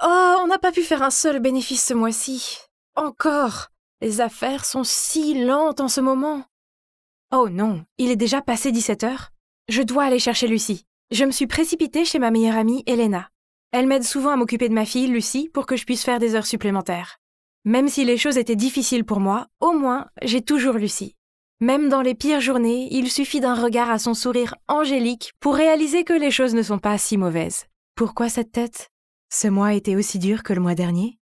Oh, on n'a pas pu faire un seul bénéfice ce mois-ci. Encore. Les affaires sont si lentes en ce moment. Oh non, il est déjà passé 17 heures. Je dois aller chercher Lucie. Je me suis précipitée chez ma meilleure amie, Elena. Elle m'aide souvent à m'occuper de ma fille, Lucie, pour que je puisse faire des heures supplémentaires. Même si les choses étaient difficiles pour moi, au moins, j'ai toujours Lucie. Même dans les pires journées, il suffit d'un regard à son sourire angélique pour réaliser que les choses ne sont pas si mauvaises. Pourquoi cette tête? Ce mois était aussi dur que le mois dernier?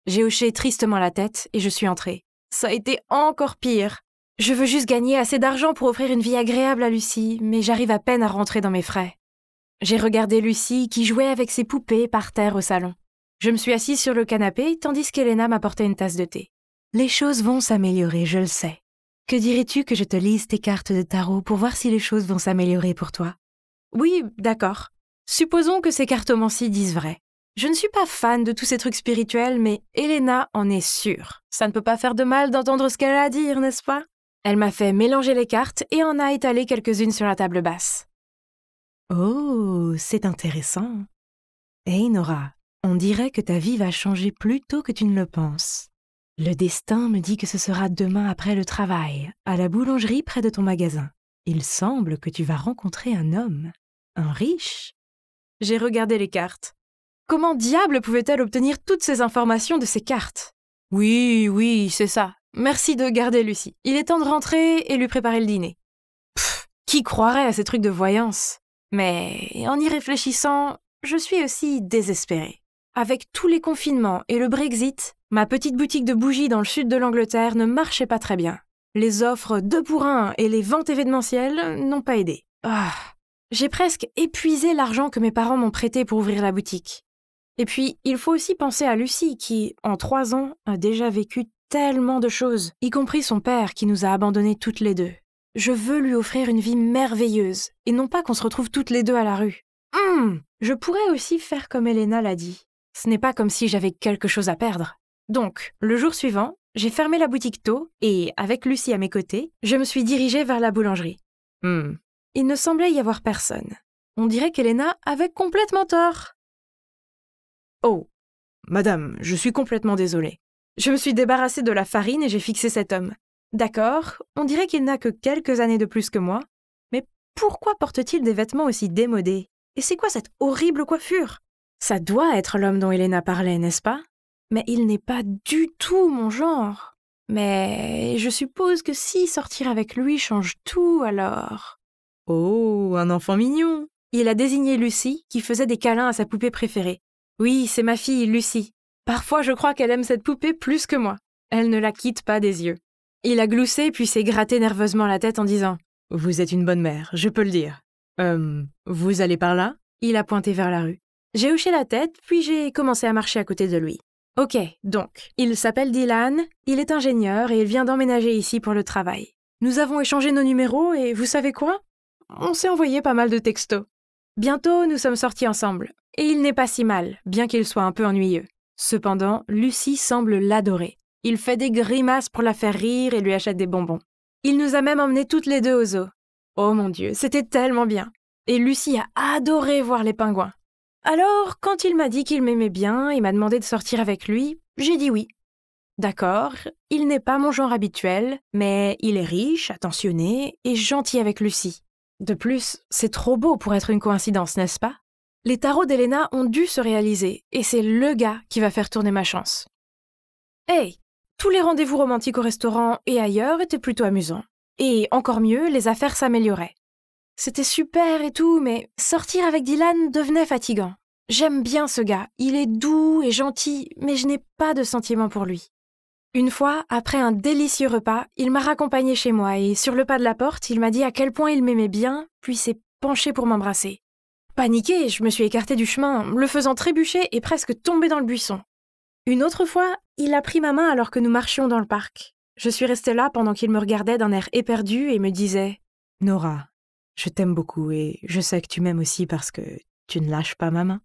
J'ai hoché tristement la tête et je suis entrée. Ça a été encore pire. Je veux juste gagner assez d'argent pour offrir une vie agréable à Lucie, mais j'arrive à peine à rentrer dans mes frais. J'ai regardé Lucie qui jouait avec ses poupées par terre au salon. Je me suis assise sur le canapé tandis qu'Elena m'apportait une tasse de thé. Les choses vont s'améliorer, je le sais. Que dirais-tu que je te lise tes cartes de tarot pour voir si les choses vont s'améliorer pour toi? Oui, d'accord. Supposons que ces cartomancies disent vrai. Je ne suis pas fan de tous ces trucs spirituels, mais Elena en est sûre. Ça ne peut pas faire de mal d'entendre ce qu'elle a à dire, n'est-ce pas? Elle m'a fait mélanger les cartes et en a étalé quelques-unes sur la table basse. Oh, c'est intéressant. Hey Nora, on dirait que ta vie va changer plus tôt que tu ne le penses. Le destin me dit que ce sera demain après le travail, à la boulangerie près de ton magasin. Il semble que tu vas rencontrer un homme, un riche. J'ai regardé les cartes. Comment diable pouvait-elle obtenir toutes ces informations de ces cartes? Oui, c'est ça. Merci de garder Lucie. Il est temps de rentrer et lui préparer le dîner. Pfff, qui croirait à ces trucs de voyance? Mais en y réfléchissant, je suis aussi désespérée. Avec tous les confinements et le Brexit, ma petite boutique de bougies dans le sud de l'Angleterre ne marchait pas très bien. Les offres 2 pour 1 et les ventes événementielles n'ont pas aidé. J'ai presque épuisé l'argent que mes parents m'ont prêté pour ouvrir la boutique. Et puis, il faut aussi penser à Lucie qui, en 3 ans, a déjà vécu tellement de choses, y compris son père qui nous a abandonnés toutes les deux. Je veux lui offrir une vie merveilleuse, et non pas qu'on se retrouve toutes les deux à la rue. Je pourrais aussi faire comme Elena l'a dit. Ce n'est pas comme si j'avais quelque chose à perdre. Donc, le jour suivant, j'ai fermé la boutique tôt, et, avec Lucie à mes côtés, je me suis dirigée vers la boulangerie. Il ne semblait y avoir personne. On dirait qu'Elena avait complètement tort. Oh, madame, je suis complètement désolée. Je me suis débarrassée de la farine et j'ai fixé cet homme. D'accord, on dirait qu'il n'a que quelques années de plus que moi, mais pourquoi porte-t-il des vêtements aussi démodés? Et c'est quoi cette horrible coiffure? Ça doit être l'homme dont Elena parlait, n'est-ce pas? Mais il n'est pas du tout mon genre. Mais je suppose que si sortir avec lui change tout, alors... Oh, un enfant mignon! Il a désigné Lucie, qui faisait des câlins à sa poupée préférée. Oui, c'est ma fille, Lucie. Parfois, je crois qu'elle aime cette poupée plus que moi. Elle ne la quitte pas des yeux. Il a gloussé puis s'est gratté nerveusement la tête en disant « Vous êtes une bonne mère, je peux le dire. Vous allez par là ?» Il a pointé vers la rue. J'ai hoché la tête, puis j'ai commencé à marcher à côté de lui. Ok, donc, il s'appelle Dylan, il est ingénieur et il vient d'emménager ici pour le travail. Nous avons échangé nos numéros et vous savez quoi? On s'est envoyé pas mal de textos. Bientôt, nous sommes sortis ensemble. Et il n'est pas si mal, bien qu'il soit un peu ennuyeux. Cependant, Lucie semble l'adorer. Il fait des grimaces pour la faire rire et lui achète des bonbons. Il nous a même emmenés toutes les deux au zoo. Oh mon Dieu, c'était tellement bien. Et Lucie a adoré voir les pingouins. Alors, quand il m'a dit qu'il m'aimait bien et m'a demandé de sortir avec lui, j'ai dit oui. D'accord, il n'est pas mon genre habituel, mais il est riche, attentionné et gentil avec Lucie. De plus, c'est trop beau pour être une coïncidence, n'est-ce pas? Les tarots d'Elena ont dû se réaliser, et c'est le gars qui va faire tourner ma chance. Hey, tous les rendez-vous romantiques au restaurant et ailleurs étaient plutôt amusants. Et encore mieux, les affaires s'amélioraient. C'était super et tout, mais sortir avec Dylan devenait fatigant. J'aime bien ce gars, il est doux et gentil, mais je n'ai pas de sentiments pour lui. Une fois, après un délicieux repas, il m'a raccompagnée chez moi et sur le pas de la porte, il m'a dit à quel point il m'aimait bien, puis s'est penché pour m'embrasser. Paniquée, je me suis écartée du chemin, le faisant trébucher et presque tomber dans le buisson. Une autre fois, il a pris ma main alors que nous marchions dans le parc. Je suis restée là pendant qu'il me regardait d'un air éperdu et me disait « Nora, je t'aime beaucoup et je sais que tu m'aimes aussi parce que tu ne lâches pas ma main. »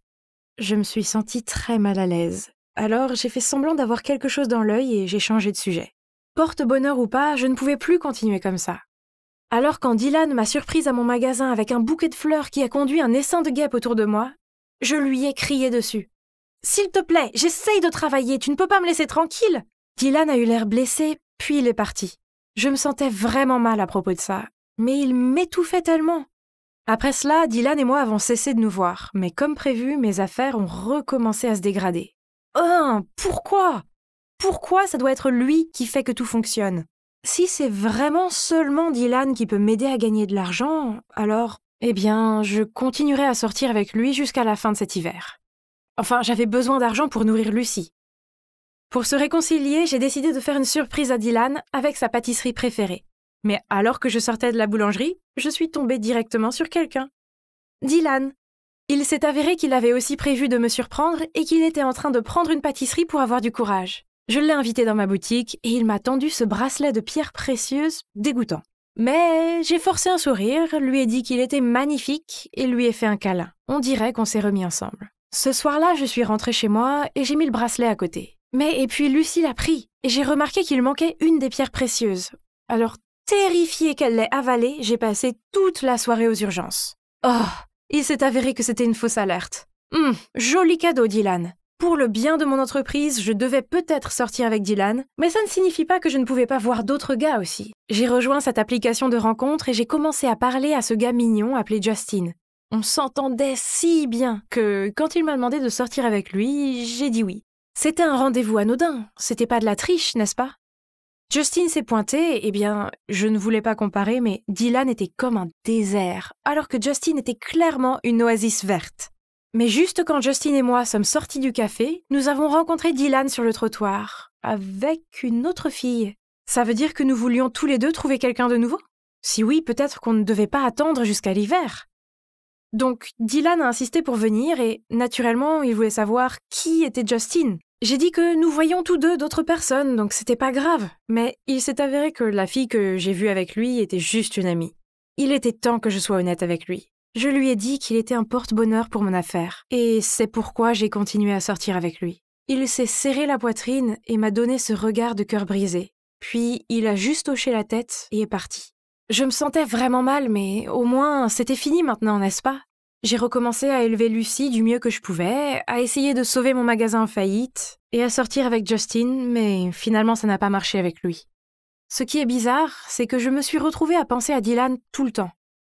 Je me suis sentie très mal à l'aise. Alors j'ai fait semblant d'avoir quelque chose dans l'œil et j'ai changé de sujet. Porte-bonheur ou pas, je ne pouvais plus continuer comme ça. Alors quand Dylan m'a surprise à mon magasin avec un bouquet de fleurs qui a conduit un essaim de guêpes autour de moi, je lui ai crié dessus. S'il te plaît, j'essaye de travailler, tu ne peux pas me laisser tranquille. Dylan a eu l'air blessé, puis il est parti. Je me sentais vraiment mal à propos de ça, mais il m'étouffait tellement. Après cela, Dylan et moi avons cessé de nous voir, mais comme prévu, mes affaires ont recommencé à se dégrader. Pourquoi? Pourquoi ça doit être lui qui fait que tout fonctionne? Si c'est vraiment seulement Dylan qui peut m'aider à gagner de l'argent, alors, eh bien, je continuerai à sortir avec lui jusqu'à la fin de cet hiver. Enfin, j'avais besoin d'argent pour nourrir Lucie. Pour se réconcilier, j'ai décidé de faire une surprise à Dylan avec sa pâtisserie préférée. Mais alors que je sortais de la boulangerie, je suis tombée directement sur quelqu'un. Dylan. Il s'est avéré qu'il avait aussi prévu de me surprendre et qu'il était en train de prendre une pâtisserie pour avoir du courage. Je l'ai invité dans ma boutique et il m'a tendu ce bracelet de pierres précieuses dégoûtant. Mais j'ai forcé un sourire, lui ai dit qu'il était magnifique et lui ai fait un câlin. On dirait qu'on s'est remis ensemble. Ce soir-là, je suis rentrée chez moi et j'ai mis le bracelet à côté. Et puis Lucie l'a pris et j'ai remarqué qu'il manquait une des pierres précieuses. Alors, terrifiée qu'elle l'ait avalée, j'ai passé toute la soirée aux urgences. Oh, il s'est avéré que c'était une fausse alerte. Joli cadeau, Dylan. Pour le bien de mon entreprise, je devais peut-être sortir avec Dylan, mais ça ne signifie pas que je ne pouvais pas voir d'autres gars aussi. J'ai rejoint cette application de rencontre et j'ai commencé à parler à ce gars mignon appelé Justin. On s'entendait si bien que, quand il m'a demandé de sortir avec lui, j'ai dit oui. C'était un rendez-vous anodin, c'était pas de la triche, n'est-ce pas? Justin s'est pointé, je ne voulais pas comparer, mais Dylan était comme un désert, alors que Justin était clairement une oasis verte. Mais juste quand Justin et moi sommes sortis du café, nous avons rencontré Dylan sur le trottoir, avec une autre fille. Ça veut dire que nous voulions tous les deux trouver quelqu'un de nouveau? Si oui, peut-être qu'on ne devait pas attendre jusqu'à l'hiver. Donc, Dylan a insisté pour venir et, naturellement, il voulait savoir qui était Justin. J'ai dit que nous voyions tous deux d'autres personnes, donc c'était pas grave. Mais il s'est avéré que la fille que j'ai vue avec lui était juste une amie. Il était temps que je sois honnête avec lui. Je lui ai dit qu'il était un porte-bonheur pour mon affaire, et c'est pourquoi j'ai continué à sortir avec lui. Il s'est serré la poitrine et m'a donné ce regard de cœur brisé. Puis il a juste hoché la tête et est parti. Je me sentais vraiment mal, mais au moins c'était fini maintenant, n'est-ce pas? J'ai recommencé à élever Lucie du mieux que je pouvais, à essayer de sauver mon magasin en faillite, et à sortir avec Justin, mais finalement ça n'a pas marché avec lui. Ce qui est bizarre, c'est que je me suis retrouvée à penser à Dylan tout le temps.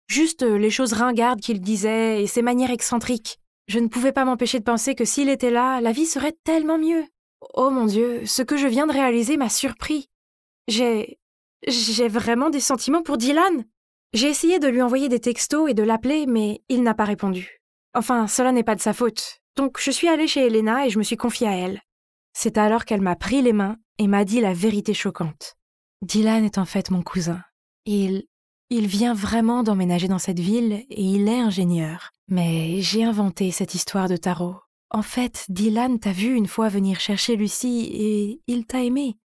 Juste les choses ringardes qu'il disait et ses manières excentriques. Je ne pouvais pas m'empêcher de penser que s'il était là, la vie serait tellement mieux. Oh mon Dieu, ce que je viens de réaliser m'a surpris. J'ai vraiment des sentiments pour Dylan. J'ai essayé de lui envoyer des textos et de l'appeler, mais il n'a pas répondu. Enfin, cela n'est pas de sa faute. Donc je suis allée chez Elena et je me suis confiée à elle. C'est alors qu'elle m'a pris les mains et m'a dit la vérité choquante. Dylan est en fait mon cousin. Il vient vraiment d'emménager dans cette ville et il est ingénieur. Mais j'ai inventé cette histoire de tarot. En fait, Dylan t'a vu une fois venir chercher Lucie et il t'a aimé.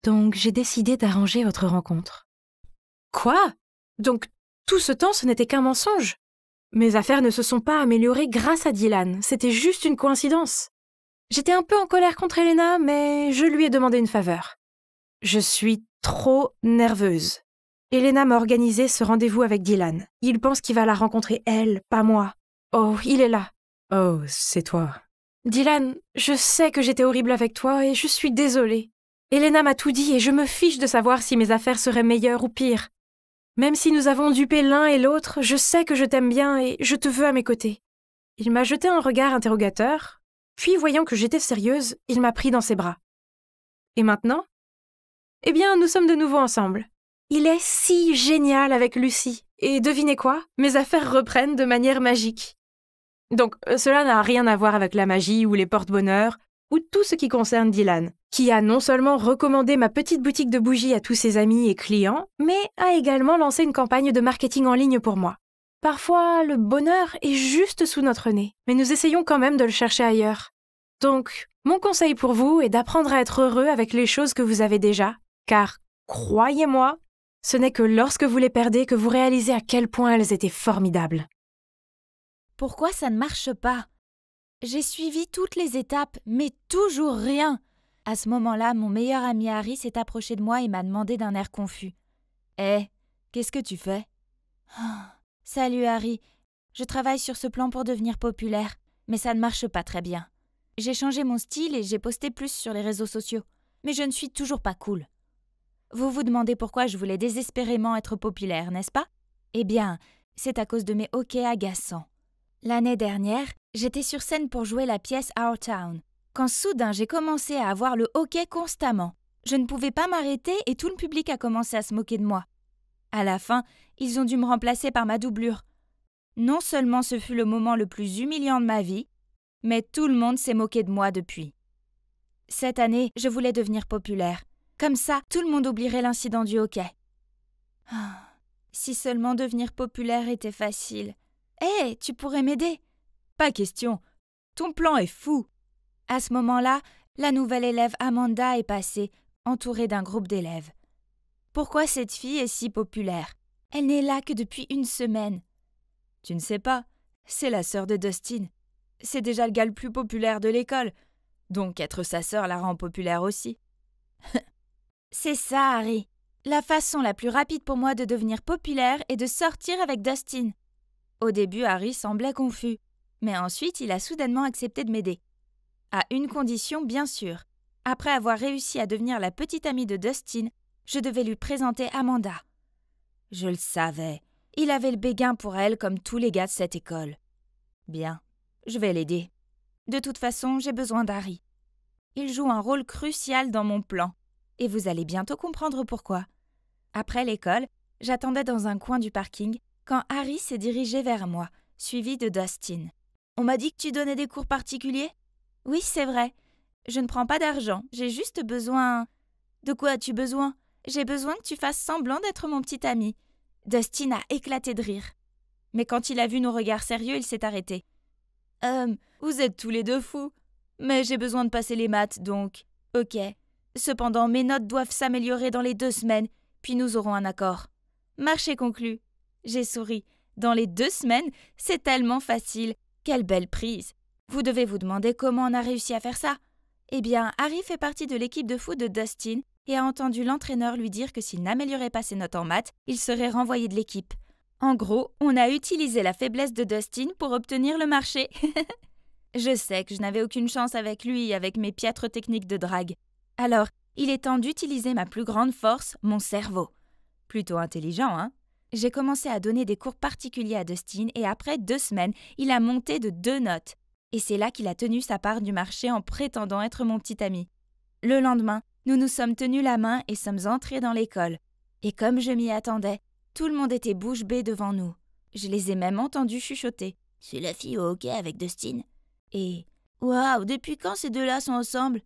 Donc j'ai décidé d'arranger votre rencontre. Quoi? Donc tout ce temps, ce n'était qu'un mensonge? Mes affaires ne se sont pas améliorées grâce à Dylan, c'était juste une coïncidence. J'étais un peu en colère contre Elena, mais je lui ai demandé une faveur. Je suis trop nerveuse. Elena m'a organisé ce rendez-vous avec Dylan. Il pense qu'il va la rencontrer elle, pas moi. Oh, il est là. Oh, c'est toi. Dylan, je sais que j'étais horrible avec toi et je suis désolée. Elena m'a tout dit et je me fiche de savoir si mes affaires seraient meilleures ou pires. Même si nous avons dupé l'un et l'autre, je sais que je t'aime bien et je te veux à mes côtés. Il m'a jeté un regard interrogateur, puis voyant que j'étais sérieuse, il m'a pris dans ses bras. Et maintenant? Eh bien, nous sommes de nouveau ensemble. Il est si génial avec Lucie. Et devinez quoi? Mes affaires reprennent de manière magique. Donc, cela n'a rien à voir avec la magie ou les porte-bonheur, ou tout ce qui concerne Dylan, qui a non seulement recommandé ma petite boutique de bougies à tous ses amis et clients, mais a également lancé une campagne de marketing en ligne pour moi. Parfois, le bonheur est juste sous notre nez, mais nous essayons quand même de le chercher ailleurs. Donc, mon conseil pour vous est d'apprendre à être heureux avec les choses que vous avez déjà, car, croyez-moi, ce n'est que lorsque vous les perdez que vous réalisez à quel point elles étaient formidables. Pourquoi ça ne marche pas? J'ai suivi toutes les étapes, mais toujours rien. À ce moment-là, mon meilleur ami Harry s'est approché de moi et m'a demandé d'un air confus. « Hé, qu'est-ce que tu fais ?»« Salut Harry, je travaille sur ce plan pour devenir populaire, mais ça ne marche pas très bien. J'ai changé mon style et j'ai posté plus sur les réseaux sociaux. Mais je ne suis toujours pas cool. Vous vous demandez pourquoi je voulais désespérément être populaire, n'est-ce pas? Eh bien, c'est à cause de mes hockeys agaçants. L'année dernière, j'étais sur scène pour jouer la pièce Our Town, quand soudain j'ai commencé à avoir le hoquet constamment. Je ne pouvais pas m'arrêter et tout le public a commencé à se moquer de moi. À la fin, ils ont dû me remplacer par ma doublure. Non seulement ce fut le moment le plus humiliant de ma vie, mais tout le monde s'est moqué de moi depuis. Cette année, je voulais devenir populaire. Comme ça, tout le monde oublierait l'incident du hockey. Si seulement devenir populaire était facile. Hé, tu pourrais m'aider? Pas question. Ton plan est fou. À ce moment-là, la nouvelle élève Amanda est passée, entourée d'un groupe d'élèves. Pourquoi cette fille est si populaire? Elle n'est là que depuis une semaine. Tu ne sais pas, c'est la sœur de Dustin. C'est déjà le gars le plus populaire de l'école. Donc être sa sœur la rend populaire aussi. C'est ça, Harry. La façon la plus rapide pour moi de devenir populaire est de sortir avec Dustin. Au début, Harry semblait confus, mais ensuite il a soudainement accepté de m'aider. À une condition, bien sûr. Après avoir réussi à devenir la petite amie de Dustin, je devais lui présenter Amanda. Je le savais. Il avait le béguin pour elle comme tous les gars de cette école. Bien, je vais l'aider. De toute façon, j'ai besoin d'Harry. Il joue un rôle crucial dans mon plan. Et vous allez bientôt comprendre pourquoi. Après l'école, j'attendais dans un coin du parking quand Harry s'est dirigé vers moi, suivi de Dustin. « On m'a dit que tu donnais des cours particuliers ?»« Oui, c'est vrai. Je ne prends pas d'argent, j'ai juste besoin… »« De quoi as-tu besoin ? J'ai besoin que tu fasses semblant d'être mon petit ami. » Dustin a éclaté de rire. Mais quand il a vu nos regards sérieux, il s'est arrêté. « Vous êtes tous les deux fous. Mais j'ai besoin de passer les maths, donc… Ok. Cependant, mes notes doivent s'améliorer dans les 2 semaines, puis nous aurons un accord. » Marché conclu. J'ai souri. Dans les 2 semaines, c'est tellement facile. Quelle belle prise. Vous devez vous demander comment on a réussi à faire ça. Eh bien, Harry fait partie de l'équipe de foot de Dustin et a entendu l'entraîneur lui dire que s'il n'améliorait pas ses notes en maths, il serait renvoyé de l'équipe. En gros, on a utilisé la faiblesse de Dustin pour obtenir le marché. Je sais que je n'avais aucune chance avec lui, avec mes piètres techniques de drague. Alors, il est temps d'utiliser ma plus grande force, mon cerveau. Plutôt intelligent, hein? J'ai commencé à donner des cours particuliers à Dustin et après 2 semaines, il a monté de 2 notes. Et c'est là qu'il a tenu sa part du marché en prétendant être mon petit ami. Le lendemain, nous nous sommes tenus la main et sommes entrés dans l'école. Et comme je m'y attendais, tout le monde était bouche bée devant nous. Je les ai même entendus chuchoter. « C'est la fille au hockey avec Dustin. » Et « Waouh, depuis quand ces deux-là sont ensemble ?»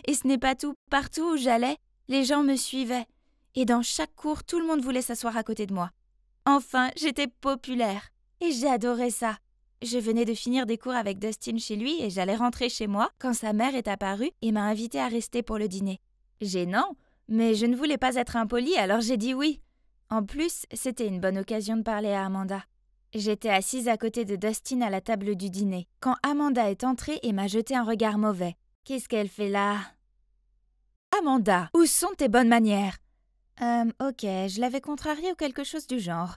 Et ce n'est pas tout. Partout où j'allais, les gens me suivaient. Et dans chaque cours, tout le monde voulait s'asseoir à côté de moi. Enfin, j'étais populaire. Et j'adorais ça. Je venais de finir des cours avec Dustin chez lui et j'allais rentrer chez moi quand sa mère est apparue et m'a invitée à rester pour le dîner. Gênant, mais je ne voulais pas être impolie, alors j'ai dit oui. En plus, c'était une bonne occasion de parler à Amanda. J'étais assise à côté de Dustin à la table du dîner, quand Amanda est entrée et m'a jeté un regard mauvais. Qu'est-ce qu'elle fait là? Amanda, où sont tes bonnes manières? Ok, je l'avais contrariée ou quelque chose du genre.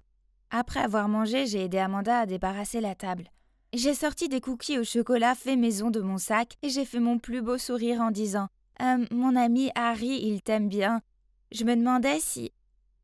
Après avoir mangé, j'ai aidé Amanda à débarrasser la table. J'ai sorti des cookies au chocolat faits maison de mon sac et j'ai fait mon plus beau sourire en disant « Mon ami Harry, il t'aime bien. » Je me demandais si…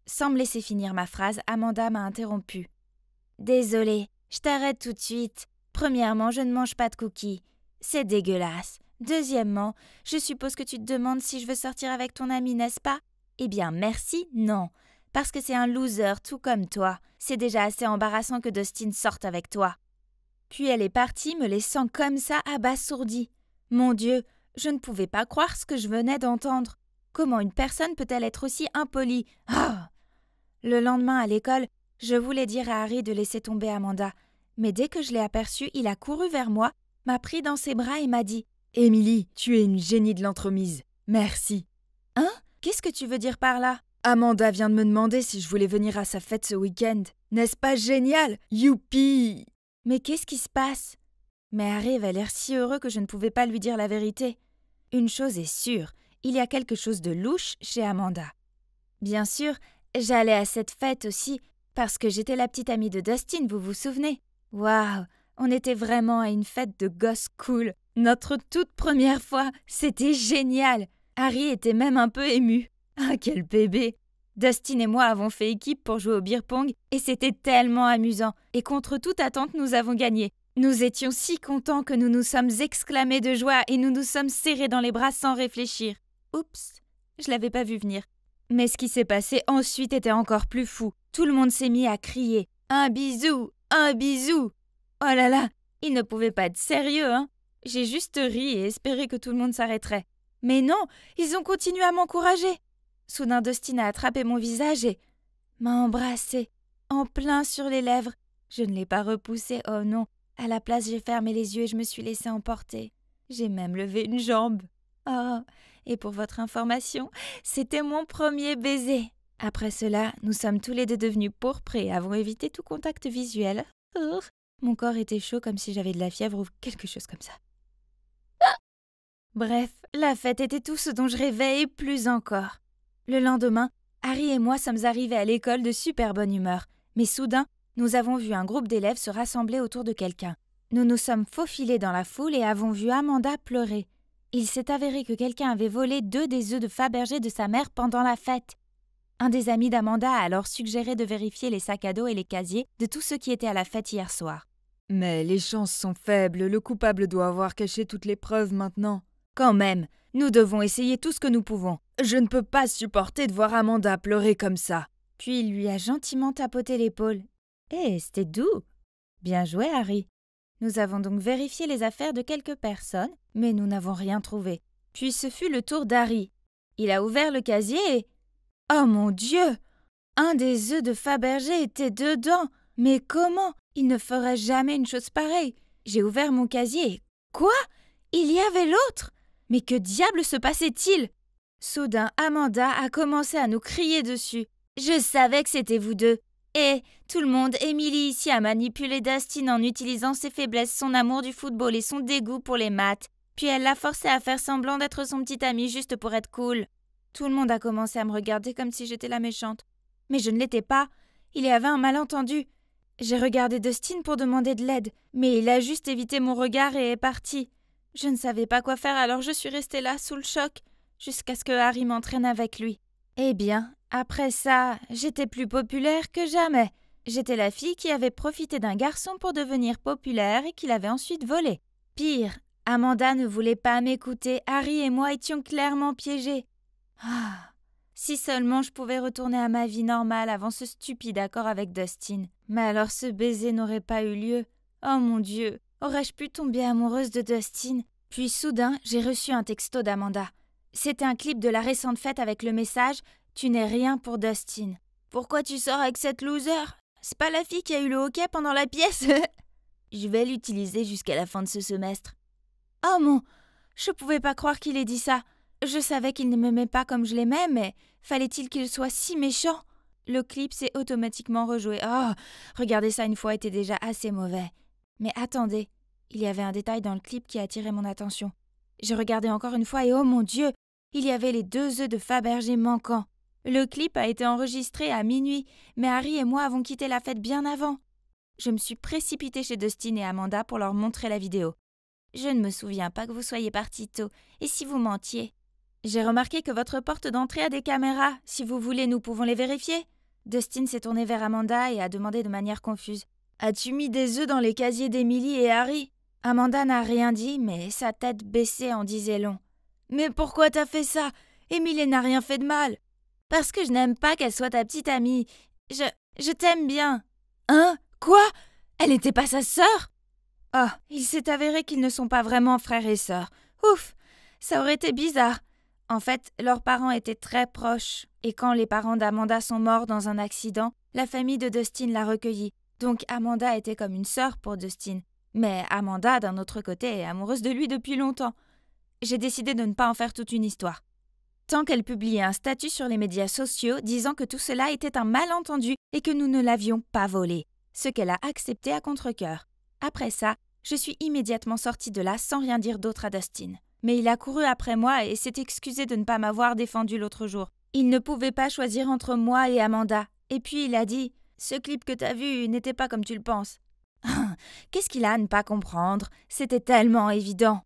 Sans me laisser finir ma phrase, Amanda m'a interrompue. « Désolée, je t'arrête tout de suite. Premièrement, je ne mange pas de cookies. C'est dégueulasse. Deuxièmement, je suppose que tu te demandes si je veux sortir avec ton ami, n'est-ce pas? Eh bien, merci, non. Parce que c'est un loser tout comme toi. C'est déjà assez embarrassant que Dustin sorte avec toi. » Puis elle est partie, me laissant comme ça abasourdie. Mon Dieu, je ne pouvais pas croire ce que je venais d'entendre. Comment une personne peut-elle être aussi impolie? Ah! Le lendemain à l'école, je voulais dire à Harry de laisser tomber Amanda. Mais dès que je l'ai aperçu, il a couru vers moi, m'a pris dans ses bras et m'a dit « Émilie, tu es une génie de l'entremise. Merci. » Hein? Qu'est-ce que tu veux dire par là? Amanda vient de me demander si je voulais venir à sa fête ce week-end. N'est-ce pas génial? Youpi! Mais qu'est-ce qui se passe? Mais Harry avait l'air si heureux que je ne pouvais pas lui dire la vérité. Une chose est sûre, il y a quelque chose de louche chez Amanda. Bien sûr, j'allais à cette fête aussi, parce que j'étais la petite amie de Dustin, vous vous souvenez? Waouh, on était vraiment à une fête de gosses cool. Notre toute première fois, c'était génial. Harry était même un peu ému. Ah, quel bébé! Dustin et moi avons fait équipe pour jouer au beer pong et c'était tellement amusant. Et contre toute attente, nous avons gagné. Nous étions si contents que nous nous sommes exclamés de joie et nous nous sommes serrés dans les bras sans réfléchir. Oups, je l'avais pas vu venir. Mais ce qui s'est passé ensuite était encore plus fou. Tout le monde s'est mis à crier « Un bisou! Un bisou !» Oh là là, il ne pouvait pas être sérieux, hein. J'ai juste ri et espéré que tout le monde s'arrêterait. Mais non, ils ont continué à m'encourager. Soudain, Dustin a attrapé mon visage et m'a embrassé, en plein sur les lèvres. Je ne l'ai pas repoussé, oh non. À la place, j'ai fermé les yeux et je me suis laissée emporter. J'ai même levé une jambe. Oh, et pour votre information, c'était mon premier baiser. Après cela, nous sommes tous les deux devenus pourprés et avons évité tout contact visuel. Mon corps était chaud comme si j'avais de la fièvre ou quelque chose comme ça. Bref, la fête était tout ce dont je rêvais et plus encore. Le lendemain, Harry et moi sommes arrivés à l'école de super bonne humeur. Mais soudain, nous avons vu un groupe d'élèves se rassembler autour de quelqu'un. Nous nous sommes faufilés dans la foule et avons vu Amanda pleurer. Il s'est avéré que quelqu'un avait volé 2 des œufs de Fabergé de sa mère pendant la fête. Un des amis d'Amanda a alors suggéré de vérifier les sacs à dos et les casiers de tous ceux qui étaient à la fête hier soir. Mais les chances sont faibles, le coupable doit avoir caché toutes les preuves maintenant. Quand même, nous devons essayer tout ce que nous pouvons. Je ne peux pas supporter de voir Amanda pleurer comme ça. Puis il lui a gentiment tapoté l'épaule. C'était doux. Bien joué, Harry. Nous avons donc vérifié les affaires de quelques personnes, mais nous n'avons rien trouvé. Puis ce fut le tour d'Harry. Il a ouvert le casier et... Oh mon Dieu! Un des œufs de Fabergé était dedans. Mais comment? Il ne ferait jamais une chose pareille. J'ai ouvert mon casier et... Quoi? Il y avait l'autre? Mais que diable se passait-il? Soudain, Amanda a commencé à nous crier dessus. Je savais que c'était vous deux. Et tout le monde, Emily ici a manipulé Dustin en utilisant ses faiblesses, son amour du football et son dégoût pour les maths. Puis elle l'a forcé à faire semblant d'être son petit ami juste pour être cool. Tout le monde a commencé à me regarder comme si j'étais la méchante. Mais je ne l'étais pas. Il y avait un malentendu. J'ai regardé Dustin pour demander de l'aide, mais il a juste évité mon regard et est parti. Je ne savais pas quoi faire, alors je suis restée là, sous le choc, jusqu'à ce que Harry m'entraîne avec lui. Eh bien, après ça, j'étais plus populaire que jamais. J'étais la fille qui avait profité d'un garçon pour devenir populaire et qui l'avait ensuite volé. Pire, Amanda ne voulait pas m'écouter, Harry et moi étions clairement piégés. Ah, si seulement je pouvais retourner à ma vie normale avant ce stupide accord avec Dustin. Mais alors ce baiser n'aurait pas eu lieu. Oh mon Dieu! Aurais-je pu tomber amoureuse de Dustin? Puis soudain, j'ai reçu un texto d'Amanda. C'était un clip de la récente fête avec le message « Tu n'es rien pour Dustin ». Pourquoi tu sors avec cette loser? C'est pas la fille qui a eu le hockey pendant la pièce? Je vais l'utiliser jusqu'à la fin de ce semestre. Oh mon! Je pouvais pas croire qu'il ait dit ça. Je savais qu'il ne m'aimait pas comme je l'aimais, mais fallait-il qu'il soit si méchant? Le clip s'est automatiquement rejoué. Oh! Regarder ça une fois était déjà assez mauvais. Mais attendez, il y avait un détail dans le clip qui a attiré mon attention. J'ai regardé encore une fois et oh mon Dieu, il y avait les 2 œufs de Fabergé manquants. Le clip a été enregistré à minuit, mais Harry et moi avons quitté la fête bien avant. Je me suis précipitée chez Dustin et Amanda pour leur montrer la vidéo. Je ne me souviens pas que vous soyez partis tôt, et si vous mentiez? J'ai remarqué que votre porte d'entrée a des caméras. Si vous voulez, nous pouvons les vérifier. Dustin s'est tourné vers Amanda et a demandé de manière confuse. As-tu mis des œufs dans les casiers d'Emily et Harry? Amanda n'a rien dit, mais sa tête baissée en disait long. Mais pourquoi t'as fait ça? Emily n'a rien fait de mal. Parce que je n'aime pas qu'elle soit ta petite amie. Je t'aime bien. Hein? Quoi? Elle n'était pas sa sœur? Oh, il s'est avéré qu'ils ne sont pas vraiment frères et sœurs. Ouf! Ça aurait été bizarre. En fait, leurs parents étaient très proches, et quand les parents d'Amanda sont morts dans un accident, la famille de Dustin l'a recueillie. Donc Amanda était comme une sœur pour Dustin. Mais Amanda, d'un autre côté, est amoureuse de lui depuis longtemps. J'ai décidé de ne pas en faire toute une histoire. Tant qu'elle publiait un statut sur les médias sociaux disant que tout cela était un malentendu et que nous ne l'avions pas volé, ce qu'elle a accepté à contre-cœur. Après ça, je suis immédiatement sortie de là sans rien dire d'autre à Dustin. Mais il a couru après moi et s'est excusé de ne pas m'avoir défendu l'autre jour. Il ne pouvait pas choisir entre moi et Amanda. Et puis il a dit « Ce clip que t'as vu n'était pas comme tu le penses. » Qu'est-ce qu'il a à ne pas comprendre? C'était tellement évident.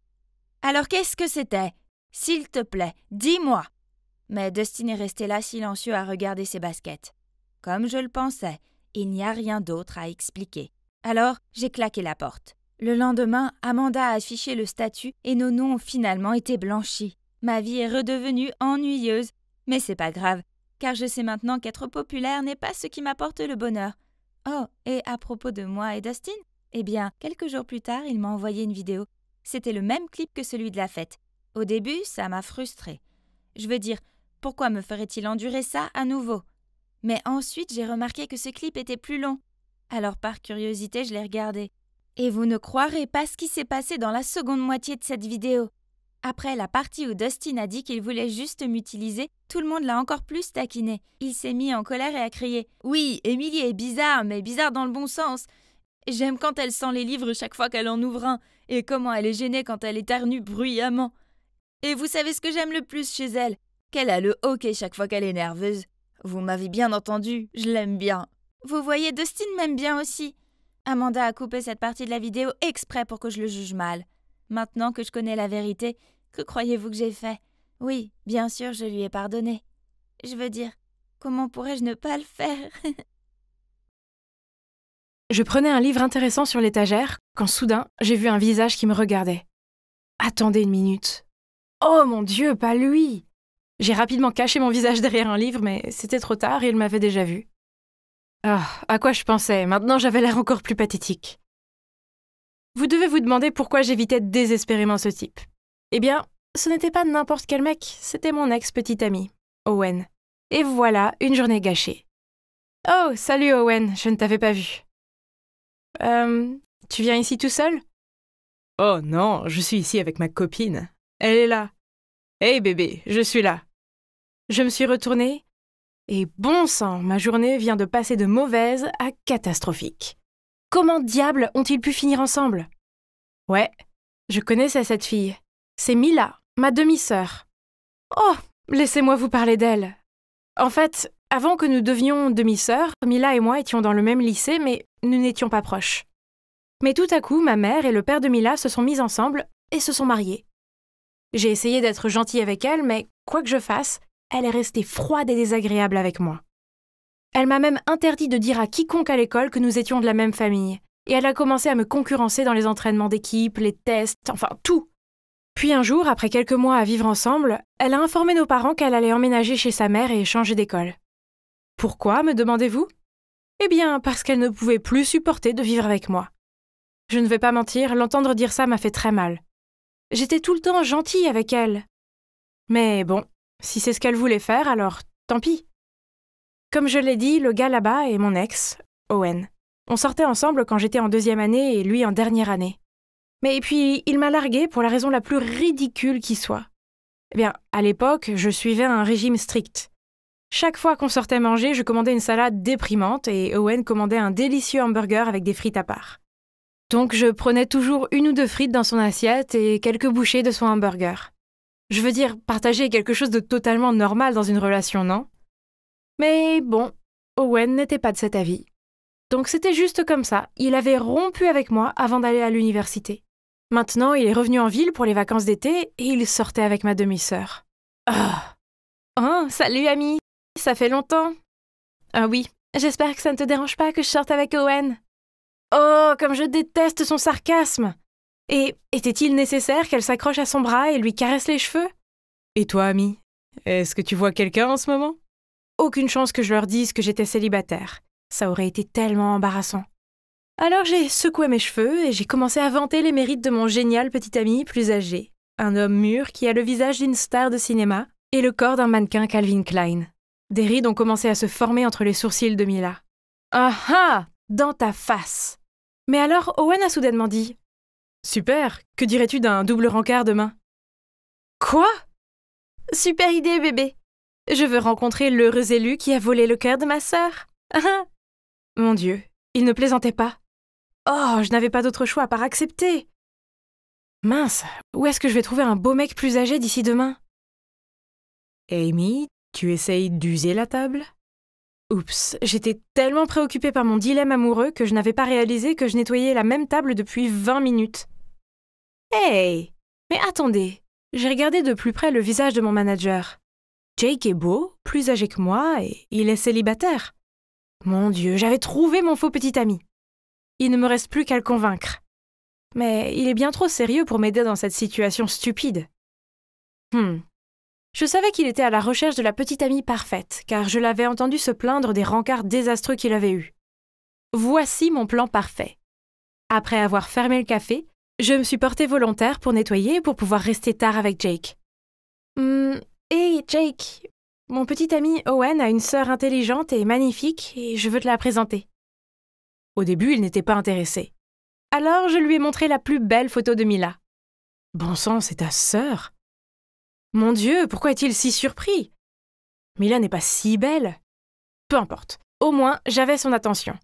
Alors qu'est-ce que c'était? S'il te plaît, dis-moi. Mais Dustin est resté là silencieux à regarder ses baskets. Comme je le pensais, il n'y a rien d'autre à expliquer. Alors, j'ai claqué la porte. Le lendemain, Amanda a affiché le statut et nos noms ont finalement été blanchis. Ma vie est redevenue ennuyeuse, mais c'est pas grave, car je sais maintenant qu'être populaire n'est pas ce qui m'apporte le bonheur. Oh, et à propos de moi et Dustin, eh bien, quelques jours plus tard, il m'a envoyé une vidéo. C'était le même clip que celui de la fête. Au début, ça m'a frustrée. Je veux dire, pourquoi me ferait-il endurer ça à nouveau? Mais ensuite, j'ai remarqué que ce clip était plus long. Alors, par curiosité, je l'ai regardé. Et vous ne croirez pas ce qui s'est passé dans la seconde moitié de cette vidéo. Après la partie où Dustin a dit qu'il voulait juste m'utiliser, tout le monde l'a encore plus taquiné. Il s'est mis en colère et a crié « Oui, Emily est bizarre, mais bizarre dans le bon sens. J'aime quand elle sent les livres chaque fois qu'elle en ouvre un, et comment elle est gênée quand elle éternue bruyamment. Et vous savez ce que j'aime le plus chez elle? Qu'elle a le hoquet chaque fois qu'elle est nerveuse. Vous m'avez bien entendu, je l'aime bien. Vous voyez, Dustin m'aime bien aussi. » Amanda a coupé cette partie de la vidéo exprès pour que je le juge mal. Maintenant que je connais la vérité, que croyez-vous que j'ai fait? Oui, bien sûr, je lui ai pardonné. Je veux dire, comment pourrais-je ne pas le faire? Je prenais un livre intéressant sur l'étagère quand soudain, j'ai vu un visage qui me regardait. Attendez une minute. Oh mon Dieu, pas lui! J'ai rapidement caché mon visage derrière un livre, mais c'était trop tard et il m'avait déjà vu. Ah, à quoi je pensais? Maintenant, j'avais l'air encore plus pathétique. Vous devez vous demander pourquoi j'évitais désespérément ce type. Eh bien, ce n'était pas n'importe quel mec, c'était mon ex-petit ami, Owen. Et voilà, une journée gâchée. Oh, salut Owen, je ne t'avais pas vu. Tu viens ici tout seul? Oh non, je suis ici avec ma copine. Elle est là. Hey bébé, je suis là. Je me suis retournée, et bon sang, ma journée vient de passer de mauvaise à catastrophique. Comment diable ont-ils pu finir ensemble? Ouais, je connaissais cette fille. C'est Mila, ma demi-sœur. Oh, laissez-moi vous parler d'elle. En fait, avant que nous devenions demi-sœurs, Mila et moi étions dans le même lycée, mais nous n'étions pas proches. Mais tout à coup, ma mère et le père de Mila se sont mis ensemble et se sont mariés. J'ai essayé d'être gentille avec elle, mais quoi que je fasse, elle est restée froide et désagréable avec moi. Elle m'a même interdit de dire à quiconque à l'école que nous étions de la même famille, et elle a commencé à me concurrencer dans les entraînements d'équipe, les tests, enfin tout. Puis un jour, après quelques mois à vivre ensemble, elle a informé nos parents qu'elle allait emménager chez sa mère et changer d'école. Pourquoi, me demandez-vous? Eh bien, parce qu'elle ne pouvait plus supporter de vivre avec moi. Je ne vais pas mentir, l'entendre dire ça m'a fait très mal. J'étais tout le temps gentille avec elle. Mais bon, si c'est ce qu'elle voulait faire, alors tant pis. Comme je l'ai dit, le gars là-bas est mon ex, Owen. On sortait ensemble quand j'étais en 2e année et lui en dernière année. Mais puis, il m'a larguée pour la raison la plus ridicule qui soit. Eh bien, à l'époque, je suivais un régime strict. Chaque fois qu'on sortait manger, je commandais une salade déprimante et Owen commandait un délicieux hamburger avec des frites à part. Donc je prenais toujours 1 ou 2 frites dans son assiette et quelques bouchées de son hamburger. Je veux dire, partager est quelque chose de totalement normal dans une relation, non? Mais bon, Owen n'était pas de cet avis. Donc c'était juste comme ça, il avait rompu avec moi avant d'aller à l'université. Maintenant, il est revenu en ville pour les vacances d'été et il sortait avec ma demi-sœur. Ah. Oh, salut ami, ça fait longtemps. Ah oui, j'espère que ça ne te dérange pas que je sorte avec Owen. Oh, comme je déteste son sarcasme! Et était-il nécessaire qu'elle s'accroche à son bras et lui caresse les cheveux? Et toi, ami, est-ce que tu vois quelqu'un en ce moment? Aucune chance que je leur dise que j'étais célibataire. Ça aurait été tellement embarrassant. Alors j'ai secoué mes cheveux et j'ai commencé à vanter les mérites de mon génial petit ami plus âgé. Un homme mûr qui a le visage d'une star de cinéma et le corps d'un mannequin Calvin Klein. Des rides ont commencé à se former entre les sourcils de Mila. Ah ah! Dans ta face! Mais alors Owen a soudainement dit « Super, que dirais-tu d'un double rencard demain ?» Quoi? Super idée, bébé! Je veux rencontrer l'heureux élu qui a volé le cœur de ma sœur. Mon Dieu, il ne plaisantait pas. Oh, je n'avais pas d'autre choix à part accepter. Mince, où est-ce que je vais trouver un beau mec plus âgé d'ici demain? Amy, tu essayes d'user la table? Oups, j'étais tellement préoccupée par mon dilemme amoureux que je n'avais pas réalisé que je nettoyais la même table depuis 20 minutes. Hey, Mais attendez, j'ai regardé de plus près le visage de mon manager. Jake est beau, plus âgé que moi, et il est célibataire. Mon Dieu, j'avais trouvé mon faux petit ami. Il ne me reste plus qu'à le convaincre. Mais il est bien trop sérieux pour m'aider dans cette situation stupide. Je savais qu'il était à la recherche de la petite amie parfaite, car je l'avais entendu se plaindre des rencarts désastreux qu'il avait eus. Voici mon plan parfait. Après avoir fermé le café, je me suis portée volontaire pour nettoyer et pour pouvoir rester tard avec Jake. Hey Jake, mon petit ami Owen a une sœur intelligente et magnifique et je veux te la présenter. Au début, il n'était pas intéressé. Alors, je lui ai montré la plus belle photo de Mila. Bon sang, c'est ta sœur? Mon Dieu, pourquoi est-il si surpris? Mila n'est pas si belle. Peu importe, au moins, j'avais son attention.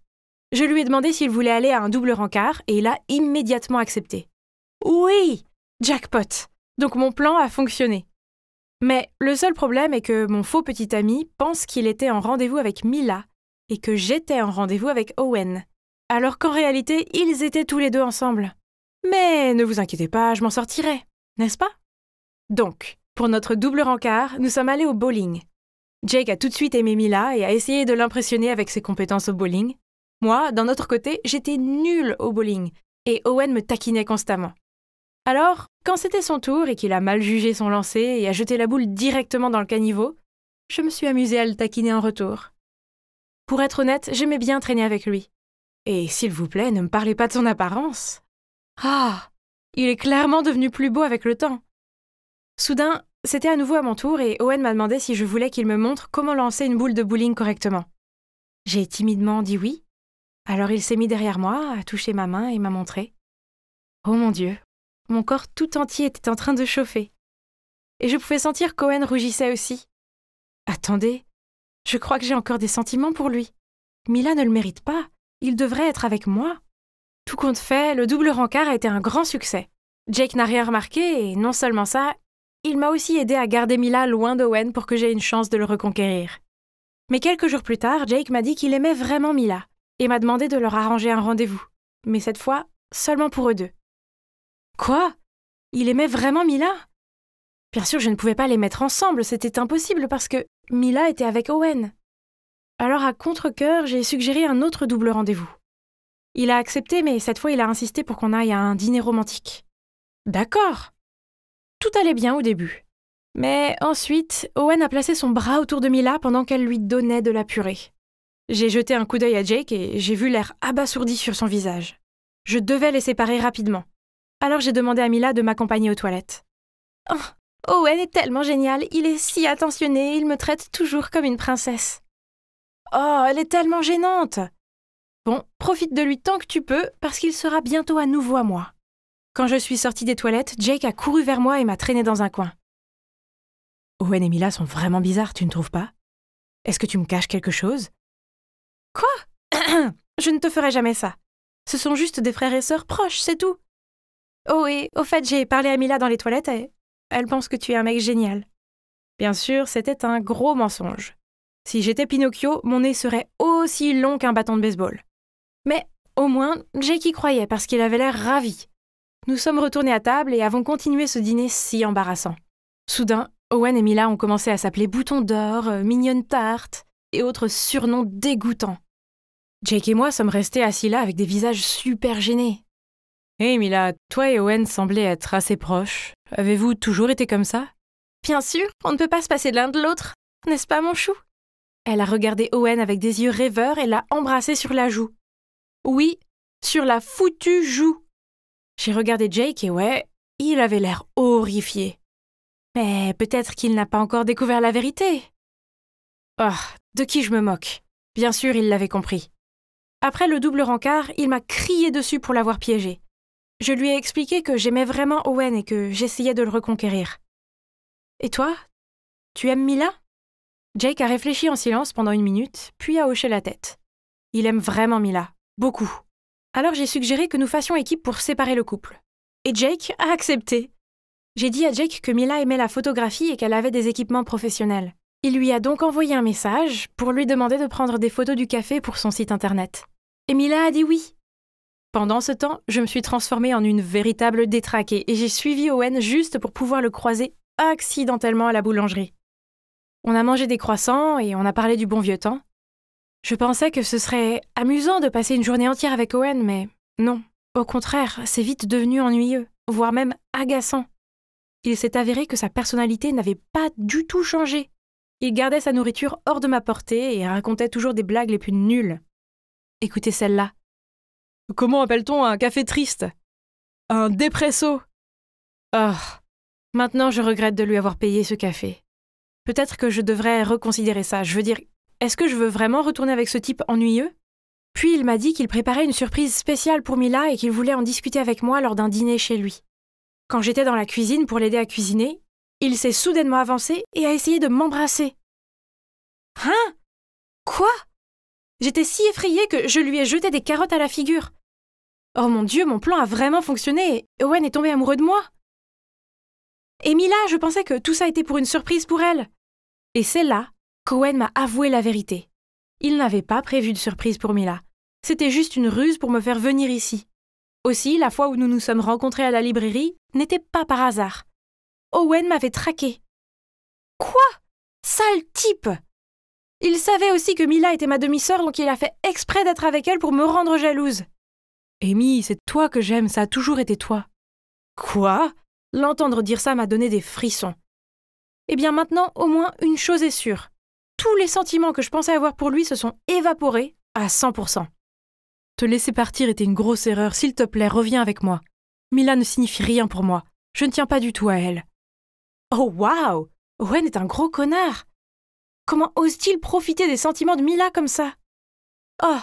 Je lui ai demandé s'il voulait aller à un double rencard et il a immédiatement accepté. Oui! Jackpot! Donc mon plan a fonctionné. Mais le seul problème est que mon faux petit ami pense qu'il était en rendez-vous avec Mila et que j'étais en rendez-vous avec Owen, alors qu'en réalité, ils étaient tous les deux ensemble. Mais ne vous inquiétez pas, je m'en sortirai, n'est-ce pas? Donc, pour notre double rencard, nous sommes allés au bowling. Jake a tout de suite aimé Mila et a essayé de l'impressionner avec ses compétences au bowling. Moi, d'un autre côté, j'étais nulle au bowling et Owen me taquinait constamment. Alors, quand c'était son tour et qu'il a mal jugé son lancer et a jeté la boule directement dans le caniveau, je me suis amusée à le taquiner en retour. Pour être honnête, j'aimais bien traîner avec lui. Et s'il vous plaît, ne me parlez pas de son apparence. Ah, il est clairement devenu plus beau avec le temps. Soudain, c'était à nouveau à mon tour et Owen m'a demandé si je voulais qu'il me montre comment lancer une boule de bowling correctement. J'ai timidement dit oui. Alors il s'est mis derrière moi, a touché ma main et m'a montré. Oh mon Dieu, mon corps tout entier était en train de chauffer. Et je pouvais sentir qu'Owen rougissait aussi. Attendez, je crois que j'ai encore des sentiments pour lui. Mila ne le mérite pas, il devrait être avec moi. Tout compte fait, le double rencard a été un grand succès. Jake n'a rien remarqué et non seulement ça, il m'a aussi aidé à garder Mila loin d'Owen pour que j'aie une chance de le reconquérir. Mais quelques jours plus tard, Jake m'a dit qu'il aimait vraiment Mila et m'a demandé de leur arranger un rendez-vous, mais cette fois, seulement pour eux deux. Quoi? Il aimait vraiment Mila? Bien sûr, je ne pouvais pas les mettre ensemble, c'était impossible parce que Mila était avec Owen. Alors à contre-cœur, j'ai suggéré un autre double rendez-vous. Il a accepté, mais cette fois il a insisté pour qu'on aille à un dîner romantique. D'accord. Tout allait bien au début. Mais ensuite, Owen a placé son bras autour de Mila pendant qu'elle lui donnait de la purée. J'ai jeté un coup d'œil à Jake et j'ai vu l'air abasourdi sur son visage. Je devais les séparer rapidement. Alors j'ai demandé à Mila de m'accompagner aux toilettes. Oh, Owen est tellement génial, il est si attentionné, il me traite toujours comme une princesse. Oh, elle est tellement gênante. Bon, profite de lui tant que tu peux, parce qu'il sera bientôt à nouveau à moi. Quand je suis sortie des toilettes, Jake a couru vers moi et m'a traînée dans un coin. Owen et Mila sont vraiment bizarres, tu ne trouves pas? Est-ce que tu me caches quelque chose? Quoi? Je ne te ferai jamais ça. Ce sont juste des frères et sœurs proches, c'est tout. Oh, et au fait, j'ai parlé à Mila dans les toilettes et elle pense que tu es un mec génial. Bien sûr, c'était un gros mensonge. Si j'étais Pinocchio, mon nez serait aussi long qu'un bâton de baseball. Mais au moins, Jake y croyait parce qu'il avait l'air ravi. Nous sommes retournés à table et avons continué ce dîner si embarrassant. Soudain, Owen et Mila ont commencé à s'appeler Bouton d'or, Mignonne tarte et autres surnoms dégoûtants. Jake et moi sommes restés assis là avec des visages super gênés. Hé Mila, toi et Owen semblaient être assez proches. Avez-vous toujours été comme ça? Bien sûr, on ne peut pas se passer de l'un de l'autre, n'est-ce pas mon chou? Elle a regardé Owen avec des yeux rêveurs et l'a embrassé sur la joue. Oui, sur la foutue joue. J'ai regardé Jake et ouais, il avait l'air horrifié. Mais peut-être qu'il n'a pas encore découvert la vérité. Oh, de qui je me moque? Bien sûr, il l'avait compris. Après le double rencard, il m'a crié dessus pour l'avoir piégé. Je lui ai expliqué que j'aimais vraiment Owen et que j'essayais de le reconquérir. Et toi? Tu aimes Mila? Jake a réfléchi en silence pendant 1 minute, puis a hoché la tête. Il aime vraiment Mila, beaucoup. Alors j'ai suggéré que nous fassions équipe pour séparer le couple. Et Jake a accepté. J'ai dit à Jake que Mila aimait la photographie et qu'elle avait des équipements professionnels. Il lui a donc envoyé un message pour lui demander de prendre des photos du café pour son site internet. Et Mila a dit oui. Pendant ce temps, je me suis transformée en une véritable détraquée et j'ai suivi Owen juste pour pouvoir le croiser accidentellement à la boulangerie. On a mangé des croissants et on a parlé du bon vieux temps. Je pensais que ce serait amusant de passer une journée entière avec Owen, mais non. Au contraire, c'est vite devenu ennuyeux, voire même agaçant. Il s'est avéré que sa personnalité n'avait pas du tout changé. Il gardait sa nourriture hors de ma portée et racontait toujours des blagues les plus nulles. Écoutez celle-là. Comment appelle-t-on un café triste? Un dépresso. Oh, maintenant je regrette de lui avoir payé ce café. Peut-être que je devrais reconsidérer ça. Je veux dire, est-ce que je veux vraiment retourner avec ce type ennuyeux? Puis il m'a dit qu'il préparait une surprise spéciale pour Mila et qu'il voulait en discuter avec moi lors d'un dîner chez lui. Quand j'étais dans la cuisine pour l'aider à cuisiner, il s'est soudainement avancé et a essayé de m'embrasser. Hein? Quoi? J'étais si effrayée que je lui ai jeté des carottes à la figure. Oh mon Dieu, mon plan a vraiment fonctionné et Owen est tombé amoureux de moi. Et Mila, je pensais que tout ça était pour une surprise pour elle. Et c'est là qu'Owen m'a avoué la vérité. Il n'avait pas prévu de surprise pour Mila. C'était juste une ruse pour me faire venir ici. Aussi, la fois où nous nous sommes rencontrés à la librairie n'était pas par hasard. Owen m'avait traqué. Quoi? Sale type! Il savait aussi que Mila était ma demi-sœur, donc il a fait exprès d'être avec elle pour me rendre jalouse. Amy, c'est toi que j'aime, ça a toujours été toi. Quoi? L'entendre dire ça m'a donné des frissons. Eh bien maintenant, au moins, une chose est sûre. Tous les sentiments que je pensais avoir pour lui se sont évaporés à 100%. Te laisser partir était une grosse erreur. S'il te plaît, reviens avec moi. Mila ne signifie rien pour moi. Je ne tiens pas du tout à elle. Oh waouh! Owen est un gros connard. Comment ose-t-il profiter des sentiments de Mila comme ça? Oh,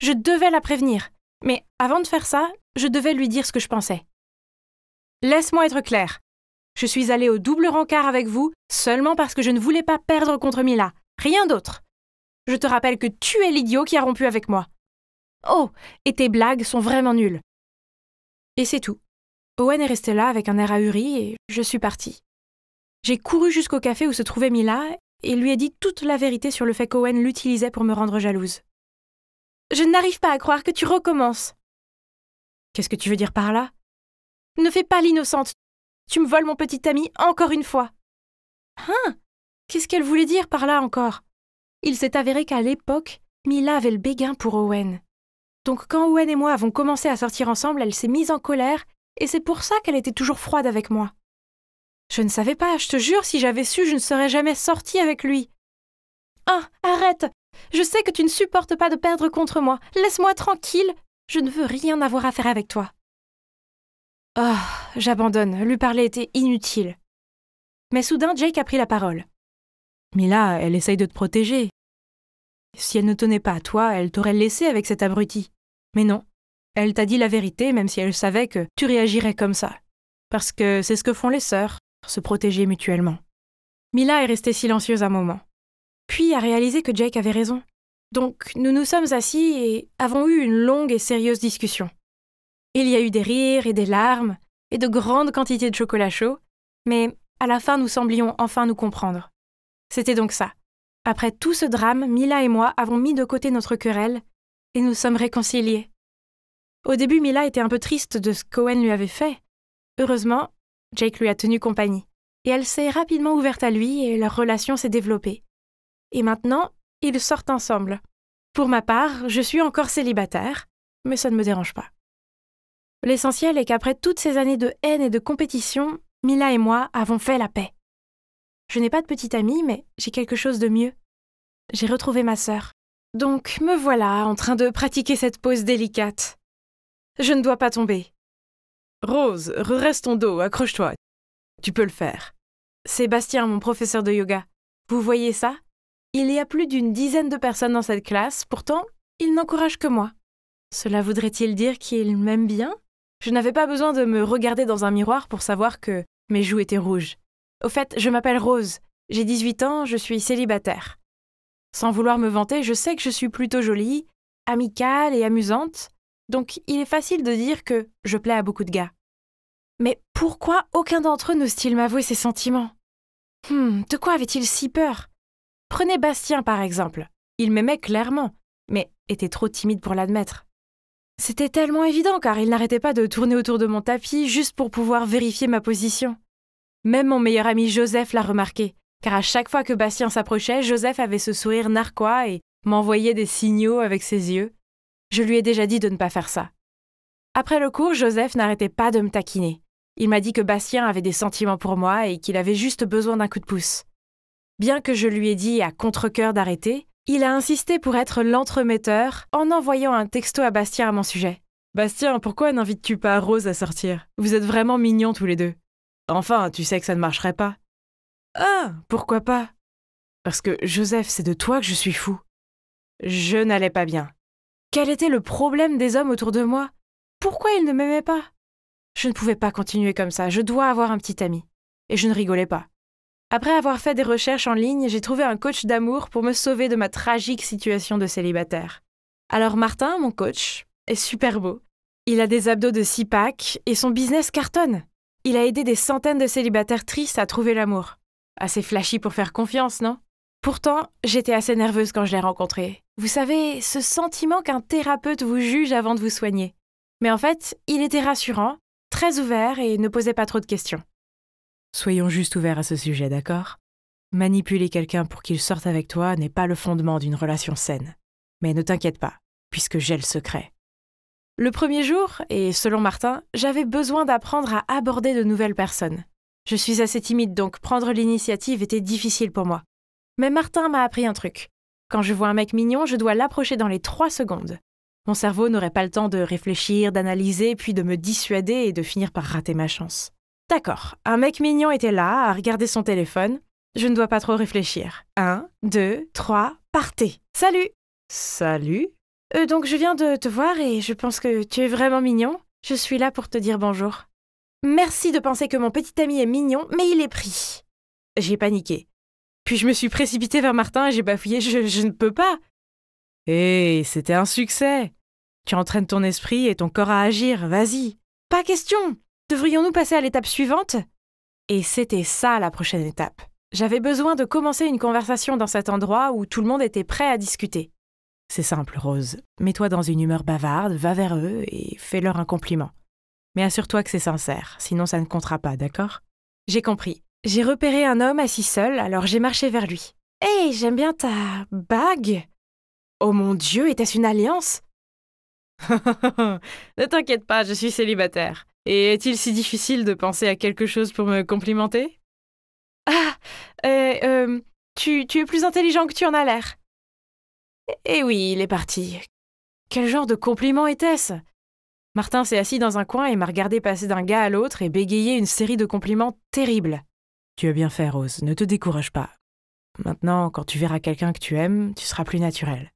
je devais la prévenir. Mais avant de faire ça, je devais lui dire ce que je pensais. Laisse-moi être clair. Je suis allée au double rencard avec vous seulement parce que je ne voulais pas perdre contre Mila. Rien d'autre. Je te rappelle que tu es l'idiot qui a rompu avec moi. Oh, et tes blagues sont vraiment nulles. Et c'est tout. Owen est resté là avec un air ahuri et je suis partie. J'ai couru jusqu'au café où se trouvait Mila et lui ai dit toute la vérité sur le fait qu'Owen l'utilisait pour me rendre jalouse. Je n'arrive pas à croire que tu recommences. Qu'est-ce que tu veux dire par là? Ne fais pas l'innocente. Tu me voles mon petit ami encore une fois. Hein? Qu'est-ce qu'elle voulait dire par là encore? Il s'est avéré qu'à l'époque, Mila avait le béguin pour Owen. Donc quand Owen et moi avons commencé à sortir ensemble, elle s'est mise en colère et c'est pour ça qu'elle était toujours froide avec moi. Je ne savais pas, je te jure, si j'avais su, je ne serais jamais sortie avec lui. Ah, arrête! Je sais que tu ne supportes pas de perdre contre moi. Laisse-moi tranquille. Je ne veux rien avoir à faire avec toi. Oh, j'abandonne. Lui parler était inutile. Mais soudain, Jake a pris la parole. Mila, elle essaye de te protéger. Si elle ne tenait pas à toi, elle t'aurait laissé avec cet abruti. Mais non. Elle t'a dit la vérité, même si elle savait que tu réagirais comme ça. Parce que c'est ce que font les sœurs, se protéger mutuellement. Mila est restée silencieuse un moment. Puis a réalisé que Jake avait raison. Donc nous nous sommes assis et avons eu une longue et sérieuse discussion. Il y a eu des rires et des larmes, et de grandes quantités de chocolat chaud, mais à la fin nous semblions enfin nous comprendre. C'était donc ça. Après tout ce drame, Mila et moi avons mis de côté notre querelle, et nous sommes réconciliés. Au début, Mila était un peu triste de ce qu'Owen lui avait fait. Heureusement, Jake lui a tenu compagnie, et elle s'est rapidement ouverte à lui et leur relation s'est développée. Et maintenant, ils sortent ensemble. Pour ma part, je suis encore célibataire, mais ça ne me dérange pas. L'essentiel est qu'après toutes ces années de haine et de compétition, Mila et moi avons fait la paix. Je n'ai pas de petite amie, mais j'ai quelque chose de mieux. J'ai retrouvé ma sœur. Donc me voilà en train de pratiquer cette pose délicate. Je ne dois pas tomber. Rose, redresse ton dos, accroche-toi. Tu peux le faire. Sébastien, mon professeur de yoga. Vous voyez ça? Il y a plus d'une dizaine de personnes dans cette classe, pourtant, il n'encourage que moi. Cela voudrait-il dire qu'il m'aime bien? Je n'avais pas besoin de me regarder dans un miroir pour savoir que mes joues étaient rouges. Au fait, je m'appelle Rose, j'ai 18 ans, je suis célibataire. Sans vouloir me vanter, je sais que je suis plutôt jolie, amicale et amusante, donc il est facile de dire que je plais à beaucoup de gars. Mais pourquoi aucun d'entre eux n'ose-t-il m'avouer ses sentiments? De quoi avait-il si peur? Prenez Bastien par exemple. Il m'aimait clairement, mais était trop timide pour l'admettre. C'était tellement évident car il n'arrêtait pas de tourner autour de mon tapis juste pour pouvoir vérifier ma position. Même mon meilleur ami Joseph l'a remarqué, car à chaque fois que Bastien s'approchait, Joseph avait ce sourire narquois et m'envoyait des signaux avec ses yeux. Je lui ai déjà dit de ne pas faire ça. Après le cours, Joseph n'arrêtait pas de me taquiner. Il m'a dit que Bastien avait des sentiments pour moi et qu'il avait juste besoin d'un coup de pouce. Bien que je lui ai dit à contre-cœur d'arrêter, il a insisté pour être l'entremetteur en envoyant un texto à Bastien à mon sujet. « Bastien, pourquoi n'invites-tu pas Rose à sortir? Vous êtes vraiment mignons tous les deux. » « Enfin, tu sais que ça ne marcherait pas. »« Ah, pourquoi pas? » Parce que, Joseph, c'est de toi que je suis fou. Je n'allais pas bien. Quel était le problème des hommes autour de moi? Pourquoi ils ne m'aimaient pas? Je ne pouvais pas continuer comme ça, je dois avoir un petit ami. Et je ne rigolais pas. Après avoir fait des recherches en ligne, j'ai trouvé un coach d'amour pour me sauver de ma tragique situation de célibataire. Alors Martin, mon coach, est super beau. Il a des abdos de 6-pack et son business cartonne. Il a aidé des centaines de célibataires tristes à trouver l'amour. Assez flashy pour faire confiance, non? Pourtant, j'étais assez nerveuse quand je l'ai rencontré. Vous savez, ce sentiment qu'un thérapeute vous juge avant de vous soigner. Mais en fait, il était rassurant, très ouvert et ne posait pas trop de questions. Soyons juste ouverts à ce sujet, d'accord? Manipuler quelqu'un pour qu'il sorte avec toi n'est pas le fondement d'une relation saine. Mais ne t'inquiète pas, puisque j'ai le secret. Le premier jour, et selon Martin, j'avais besoin d'apprendre à aborder de nouvelles personnes. Je suis assez timide, donc prendre l'initiative était difficile pour moi. Mais Martin m'a appris un truc. Quand je vois un mec mignon, je dois l'approcher dans les 3 secondes. Mon cerveau n'aurait pas le temps de réfléchir, d'analyser, puis de me dissuader et de finir par rater ma chance. D'accord, un mec mignon était là, à regarder son téléphone. Je ne dois pas trop réfléchir. 1, 2, 3, partez. Salut! Salut? Donc je viens de te voir et je pense que tu es vraiment mignon. Je suis là pour te dire bonjour. Merci de penser que mon petit ami est mignon, mais il est pris. J'ai paniqué. Puis je me suis précipitée vers Martin et j'ai bafouillé. Je ne peux pas. Hé, c'était un succès. Tu entraînes ton esprit et ton corps à agir, vas-y. Pas question. Devrions-nous passer à l'étape suivante? Et c'était ça la prochaine étape. J'avais besoin de commencer une conversation dans cet endroit où tout le monde était prêt à discuter. C'est simple, Rose. Mets-toi dans une humeur bavarde, va vers eux et fais-leur un compliment. Mais assure-toi que c'est sincère, sinon ça ne comptera pas, d'accord? J'ai compris. J'ai repéré un homme assis seul, alors j'ai marché vers lui. « Hey, j'aime bien ta bague !»« Oh mon Dieu, était-ce une alliance ?» Ne t'inquiète pas, je suis célibataire. Et est-il si difficile de penser à quelque chose pour me complimenter? Ah, tu es plus intelligent que tu en as l'air. Eh oui, il est parti. Quel genre de compliment était-ce? Martin s'est assis dans un coin et m'a regardé passer d'un gars à l'autre et bégayer une série de compliments terribles. Tu as bien fait, Rose, ne te décourage pas. Maintenant, quand tu verras quelqu'un que tu aimes, tu seras plus naturel.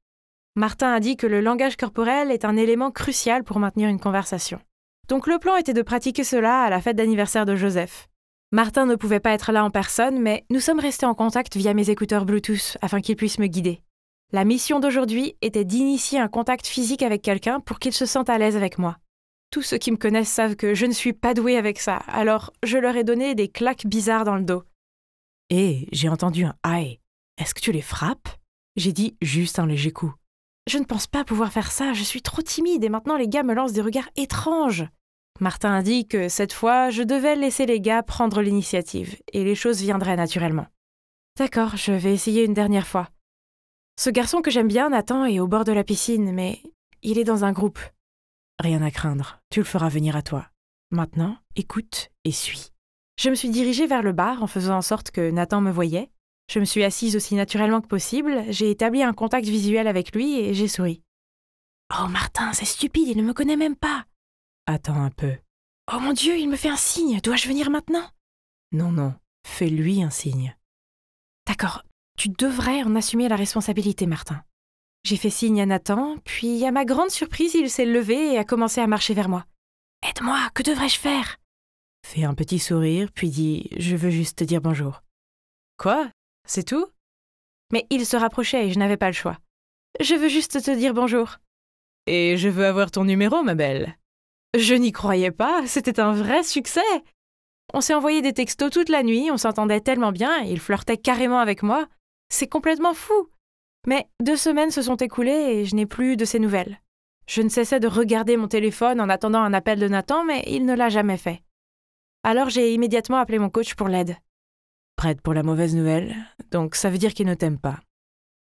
Martin a dit que le langage corporel est un élément crucial pour maintenir une conversation. Donc le plan était de pratiquer cela à la fête d'anniversaire de Joseph. Martin ne pouvait pas être là en personne, mais nous sommes restés en contact via mes écouteurs Bluetooth afin qu'il puisse me guider. La mission d'aujourd'hui était d'initier un contact physique avec quelqu'un pour qu'il se sente à l'aise avec moi. Tous ceux qui me connaissent savent que je ne suis pas douée avec ça, alors je leur ai donné des claques bizarres dans le dos. « Hé, j'ai entendu un « aïe ». Est-ce que tu les frappes? J'ai dit juste un léger coup. Je ne pense pas pouvoir faire ça, je suis trop timide et maintenant les gars me lancent des regards étranges. Martin a dit que cette fois, je devais laisser les gars prendre l'initiative et les choses viendraient naturellement. D'accord, je vais essayer une dernière fois. Ce garçon que j'aime bien, Nathan, est au bord de la piscine, mais il est dans un groupe. Rien à craindre, tu le feras venir à toi. Maintenant, écoute et suis. Je me suis dirigée vers le bar en faisant en sorte que Nathan me voyait. Je me suis assise aussi naturellement que possible, j'ai établi un contact visuel avec lui et j'ai souri. « Oh Martin, c'est stupide, il ne me connaît même pas !»« Attends un peu. »« Oh mon Dieu, il me fait un signe, dois-je venir maintenant ?»« Non, fais-lui un signe. »« D'accord, tu devrais en assumer la responsabilité, Martin. » J'ai fait signe à Nathan, puis à ma grande surprise, il s'est levé et a commencé à marcher vers moi. « Aide-moi, que devrais-je faire ?» Fais un petit sourire, puis dis « Je veux juste te dire bonjour. »« Quoi? C'est tout ?» Mais il se rapprochait et je n'avais pas le choix. « Je veux juste te dire bonjour. »« Et je veux avoir ton numéro, ma belle. » Je n'y croyais pas, c'était un vrai succès. On s'est envoyé des textos toute la nuit, on s'entendait tellement bien, et il flirtait carrément avec moi. C'est complètement fou. Mais 2 semaines se sont écoulées et je n'ai plus de ses nouvelles. Je ne cessais de regarder mon téléphone en attendant un appel de Nathan, mais il ne l'a jamais fait. Alors j'ai immédiatement appelé mon coach pour l'aide. Prête pour la mauvaise nouvelle, donc ça veut dire qu'il ne t'aime pas.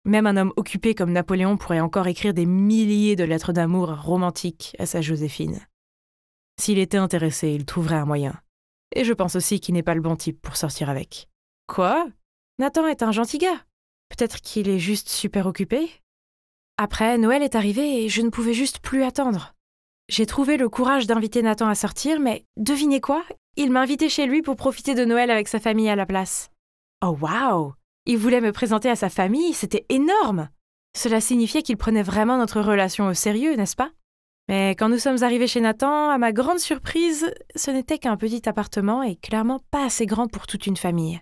Même un homme occupé comme Napoléon pourrait encore écrire des milliers de lettres d'amour romantiques à sa Joséphine. S'il était intéressé, il trouverait un moyen. Et je pense aussi qu'il n'est pas le bon type pour sortir avec. Quoi ? Nathan est un gentil gars. Peut-être qu'il est juste super occupé ? Après, Noël est arrivé et je ne pouvais juste plus attendre. J'ai trouvé le courage d'inviter Nathan à sortir, mais devinez quoi ? Il m'a invité chez lui pour profiter de Noël avec sa famille à la place. Oh waouh ! Il voulait me présenter à sa famille, c'était énorme ! Cela signifiait qu'il prenait vraiment notre relation au sérieux, n'est-ce pas ? Mais quand nous sommes arrivés chez Nathan, à ma grande surprise, ce n'était qu'un petit appartement et clairement pas assez grand pour toute une famille.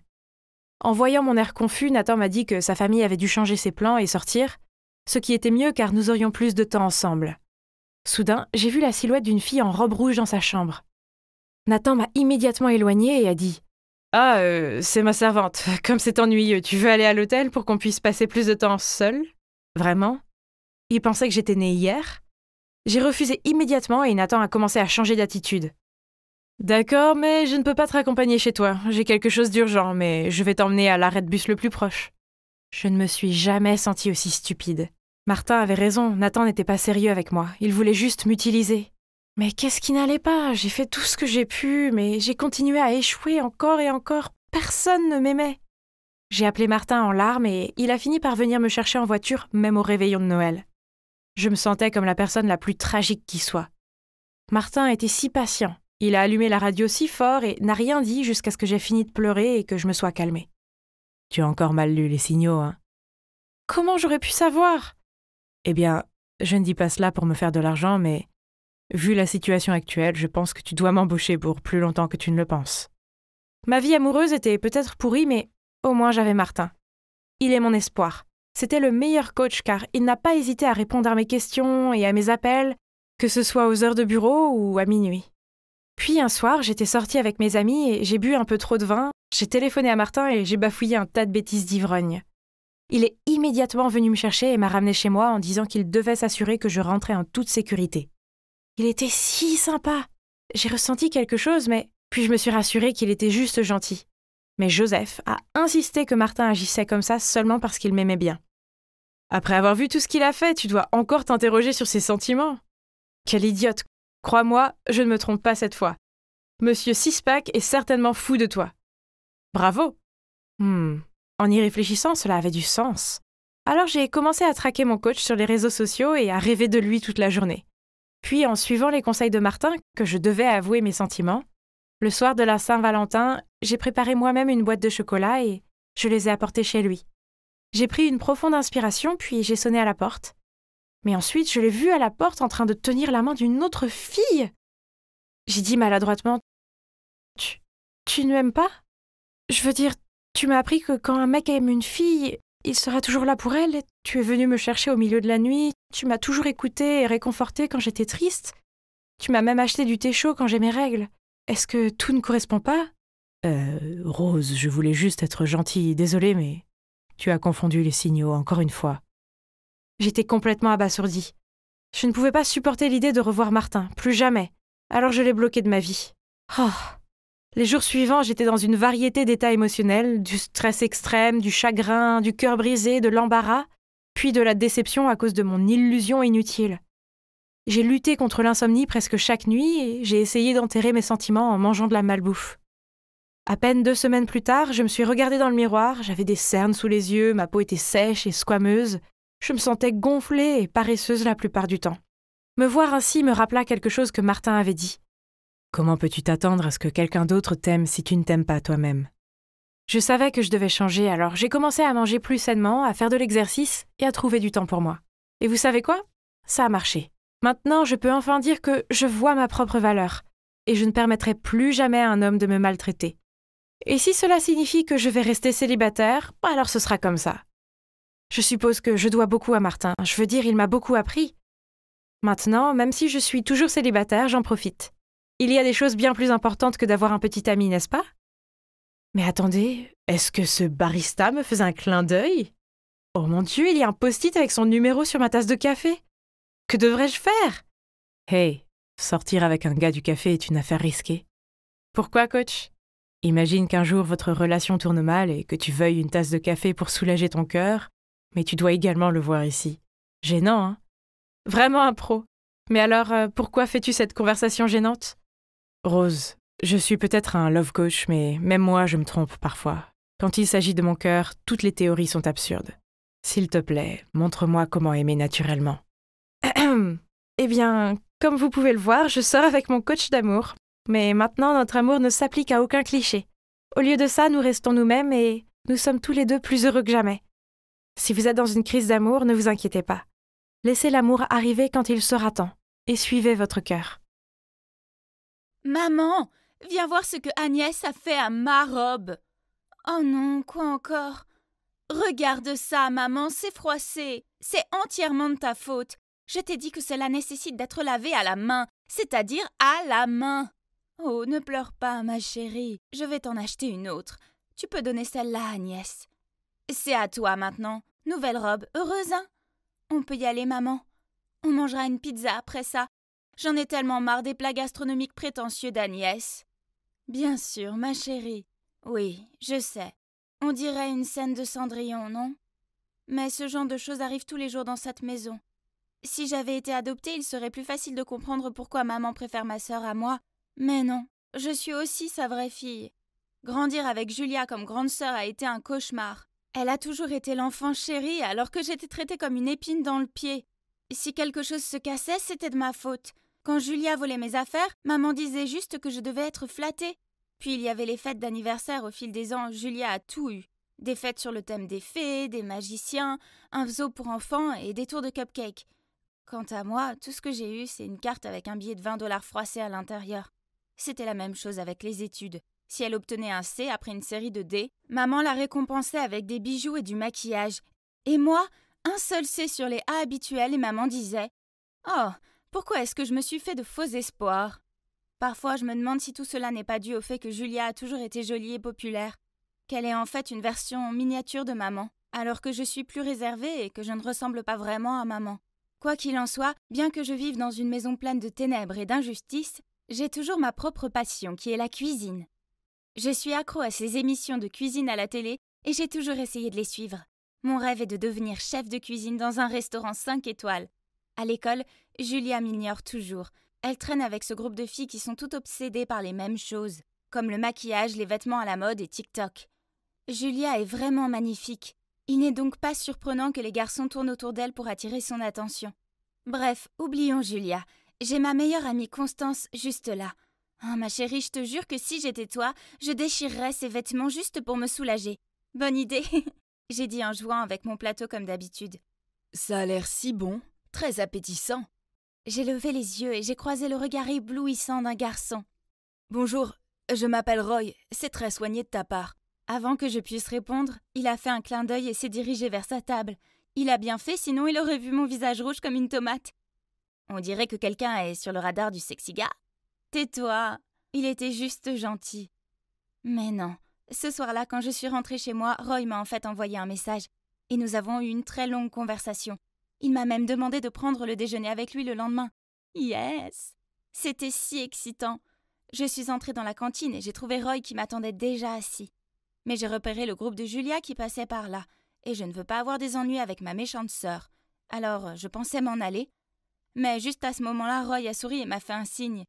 En voyant mon air confus, Nathan m'a dit que sa famille avait dû changer ses plans et sortir, ce qui était mieux car nous aurions plus de temps ensemble. Soudain, j'ai vu la silhouette d'une fille en robe rouge dans sa chambre. Nathan m'a immédiatement éloignée et a dit « Ah, c'est ma servante. Comme c'est ennuyeux, tu veux aller à l'hôtel pour qu'on puisse passer plus de temps seul ? Vraiment ? Il pensait que j'étais née hier ? » J'ai refusé immédiatement et Nathan a commencé à changer d'attitude. « D'accord, mais je ne peux pas te raccompagner chez toi. J'ai quelque chose d'urgent, mais je vais t'emmener à l'arrêt de bus le plus proche. » Je ne me suis jamais sentie aussi stupide. Martin avait raison, Nathan n'était pas sérieux avec moi. Il voulait juste m'utiliser. Mais qu'est-ce qui n'allait pas ? J'ai fait tout ce que j'ai pu, mais j'ai continué à échouer encore et encore. Personne ne m'aimait. J'ai appelé Martin en larmes et il a fini par venir me chercher en voiture, même au réveillon de Noël. Je me sentais comme la personne la plus tragique qui soit. Martin était si patient. Il a allumé la radio si fort et n'a rien dit jusqu'à ce que j'ai fini de pleurer et que je me sois calmée. « Tu as encore mal lu les signaux, hein ?»« Comment j'aurais pu savoir ?» ?»« Eh bien, je ne dis pas cela pour me faire de l'argent, mais vu la situation actuelle, je pense que tu dois m'embaucher pour plus longtemps que tu ne le penses. » Ma vie amoureuse était peut-être pourrie, mais au moins j'avais Martin. Il est mon espoir. C'était le meilleur coach car il n'a pas hésité à répondre à mes questions et à mes appels, que ce soit aux heures de bureau ou à minuit. Puis un soir, j'étais sortie avec mes amis et j'ai bu un peu trop de vin. J'ai téléphoné à Martin et j'ai bafouillé un tas de bêtises d'ivrogne. Il est immédiatement venu me chercher et m'a ramené chez moi en disant qu'il devait s'assurer que je rentrais en toute sécurité. Il était si sympa. J'ai ressenti quelque chose, mais puis je me suis rassurée qu'il était juste gentil. Mais Joseph a insisté que Martin agissait comme ça seulement parce qu'il m'aimait bien. Après avoir vu tout ce qu'il a fait, tu dois encore t'interroger sur ses sentiments. Quelle idiote! Crois-moi, je ne me trompe pas cette fois. Monsieur Sixpack est certainement fou de toi. Bravo! En y réfléchissant, cela avait du sens. Alors j'ai commencé à traquer mon coach sur les réseaux sociaux et à rêver de lui toute la journée. Puis en suivant les conseils de Martin, que je devais avouer mes sentiments, le soir de la Saint-Valentin, j'ai préparé moi-même une boîte de chocolat et je les ai apportés chez lui. J'ai pris une profonde inspiration, puis j'ai sonné à la porte. Mais ensuite, je l'ai vu à la porte en train de tenir la main d'une autre fille. J'ai dit maladroitement « Tu ne m'aimes pas ? Je veux dire, tu m'as appris que quand un mec aime une fille, il sera toujours là pour elle. Tu es venu me chercher au milieu de la nuit. Tu m'as toujours écoutée et réconfortée quand j'étais triste. Tu m'as même acheté du thé chaud quand j'ai mes règles. Est-ce que tout ne correspond pas ? Rose, je voulais juste être gentille. Désolée, mais tu as confondu les signaux encore une fois. » J'étais complètement abasourdie. Je ne pouvais pas supporter l'idée de revoir Martin, plus jamais. Alors je l'ai bloqué de ma vie. Oh. Les jours suivants, j'étais dans une variété d'états émotionnels, du stress extrême, du chagrin, du cœur brisé, de l'embarras, puis de la déception à cause de mon illusion inutile. J'ai lutté contre l'insomnie presque chaque nuit et j'ai essayé d'enterrer mes sentiments en mangeant de la malbouffe. À peine 2 semaines plus tard, je me suis regardée dans le miroir, j'avais des cernes sous les yeux, ma peau était sèche et squameuse. Je me sentais gonflée et paresseuse la plupart du temps. Me voir ainsi me rappela quelque chose que Martin avait dit. Comment peux-tu t'attendre à ce que quelqu'un d'autre t'aime si tu ne t'aimes pas toi-même ? Je savais que je devais changer, alors j'ai commencé à manger plus sainement, à faire de l'exercice et à trouver du temps pour moi. Et vous savez quoi ? Ça a marché. Maintenant, je peux enfin dire que je vois ma propre valeur et je ne permettrai plus jamais à un homme de me maltraiter. Et si cela signifie que je vais rester célibataire, alors ce sera comme ça. Je suppose que je dois beaucoup à Martin. Je veux dire, il m'a beaucoup appris. Maintenant, même si je suis toujours célibataire, j'en profite. Il y a des choses bien plus importantes que d'avoir un petit ami, n'est-ce pas ? Mais attendez, est-ce que ce barista me faisait un clin d'œil ? Oh mon Dieu, il y a un post-it avec son numéro sur ma tasse de café. Que devrais-je faire? Hey, sortir avec un gars du café est une affaire risquée. Pourquoi, coach? Imagine qu'un jour votre relation tourne mal et que tu veuilles une tasse de café pour soulager ton cœur, mais tu dois également le voir ici. Gênant, hein? Vraiment un pro. Mais alors, pourquoi fais-tu cette conversation gênante? Rose, je suis peut-être un love coach, mais même moi je me trompe parfois. Quand il s'agit de mon cœur, toutes les théories sont absurdes. S'il te plaît, montre-moi comment aimer naturellement. Eh bien, comme vous pouvez le voir, je sors avec mon coach d'amour. Mais maintenant, notre amour ne s'applique à aucun cliché. Au lieu de ça, nous restons nous-mêmes et nous sommes tous les deux plus heureux que jamais. Si vous êtes dans une crise d'amour, ne vous inquiétez pas. Laissez l'amour arriver quand il sera temps et suivez votre cœur. Maman, viens voir ce que Agnès a fait à ma robe. Oh non, quoi encore? Regarde ça, maman, c'est froissé. C'est entièrement de ta faute. Je t'ai dit que cela nécessite d'être lavé à la main, c'est-à-dire à la main. Oh, ne pleure pas, ma chérie. Je vais t'en acheter une autre. Tu peux donner celle-là à Agnès. C'est à toi maintenant. Nouvelle robe, heureuse, hein? On peut y aller, maman. On mangera une pizza après ça. J'en ai tellement marre des plats gastronomiques prétentieux d'Agnès. Bien sûr, ma chérie. Oui, je sais. On dirait une scène de Cendrillon, non? Mais ce genre de choses arrive tous les jours dans cette maison. Si j'avais été adoptée, il serait plus facile de comprendre pourquoi maman préfère ma sœur à moi. Mais non, je suis aussi sa vraie fille. Grandir avec Julia comme grande sœur a été un cauchemar. Elle a toujours été l'enfant chéri alors que j'étais traitée comme une épine dans le pied. Si quelque chose se cassait, c'était de ma faute. Quand Julia volait mes affaires, maman disait juste que je devais être flattée. Puis il y avait les fêtes d'anniversaire au fil des ans, Julia a tout eu. Des fêtes sur le thème des fées, des magiciens, un zoo pour enfants et des tours de cupcakes. Quant à moi, tout ce que j'ai eu, c'est une carte avec un billet de 20 $ froissé à l'intérieur. C'était la même chose avec les études. Si elle obtenait un C après une série de D, maman la récompensait avec des bijoux et du maquillage. Et moi, un seul C sur les A habituels et maman disait « Oh, pourquoi est-ce que je me suis fait de faux espoirs ?» Parfois, je me demande si tout cela n'est pas dû au fait que Julia a toujours été jolie et populaire, qu'elle est en fait une version miniature de maman, alors que je suis plus réservée et que je ne ressemble pas vraiment à maman. Quoi qu'il en soit, bien que je vive dans une maison pleine de ténèbres et d'injustice, j'ai toujours ma propre passion qui est la cuisine. Je suis accro à ces émissions de cuisine à la télé et j'ai toujours essayé de les suivre. Mon rêve est de devenir chef de cuisine dans un restaurant 5 étoiles. À l'école, Julia m'ignore toujours. Elle traîne avec ce groupe de filles qui sont toutes obsédées par les mêmes choses, comme le maquillage, les vêtements à la mode et TikTok. Julia est vraiment magnifique. Il n'est donc pas surprenant que les garçons tournent autour d'elle pour attirer son attention. Bref, oublions Julia. J'ai ma meilleure amie Constance juste là. Ah, ma chérie, je te jure que si j'étais toi, je déchirerais ces vêtements juste pour me soulager. Bonne idée, j'ai dit en jouant avec mon plateau comme d'habitude. Ça a l'air si bon, très appétissant. J'ai levé les yeux et j'ai croisé le regard éblouissant d'un garçon. Bonjour, je m'appelle Roy, c'est très soigné de ta part. Avant que je puisse répondre, il a fait un clin d'œil et s'est dirigé vers sa table. Il a bien fait, sinon il aurait vu mon visage rouge comme une tomate. On dirait que quelqu'un est sur le radar du sexy gars. Tais-toi, il était juste gentil. Mais non, ce soir-là, quand je suis rentrée chez moi, Roy m'a en fait envoyé un message. Et nous avons eu une très longue conversation. Il m'a même demandé de prendre le déjeuner avec lui le lendemain. Yes! C'était si excitant. Je suis entrée dans la cantine et j'ai trouvé Roy qui m'attendait déjà assis. Mais j'ai repéré le groupe de Julia qui passait par là, et je ne veux pas avoir des ennuis avec ma méchante sœur. Alors, je pensais m'en aller. Mais juste à ce moment-là, Roy a souri et m'a fait un signe.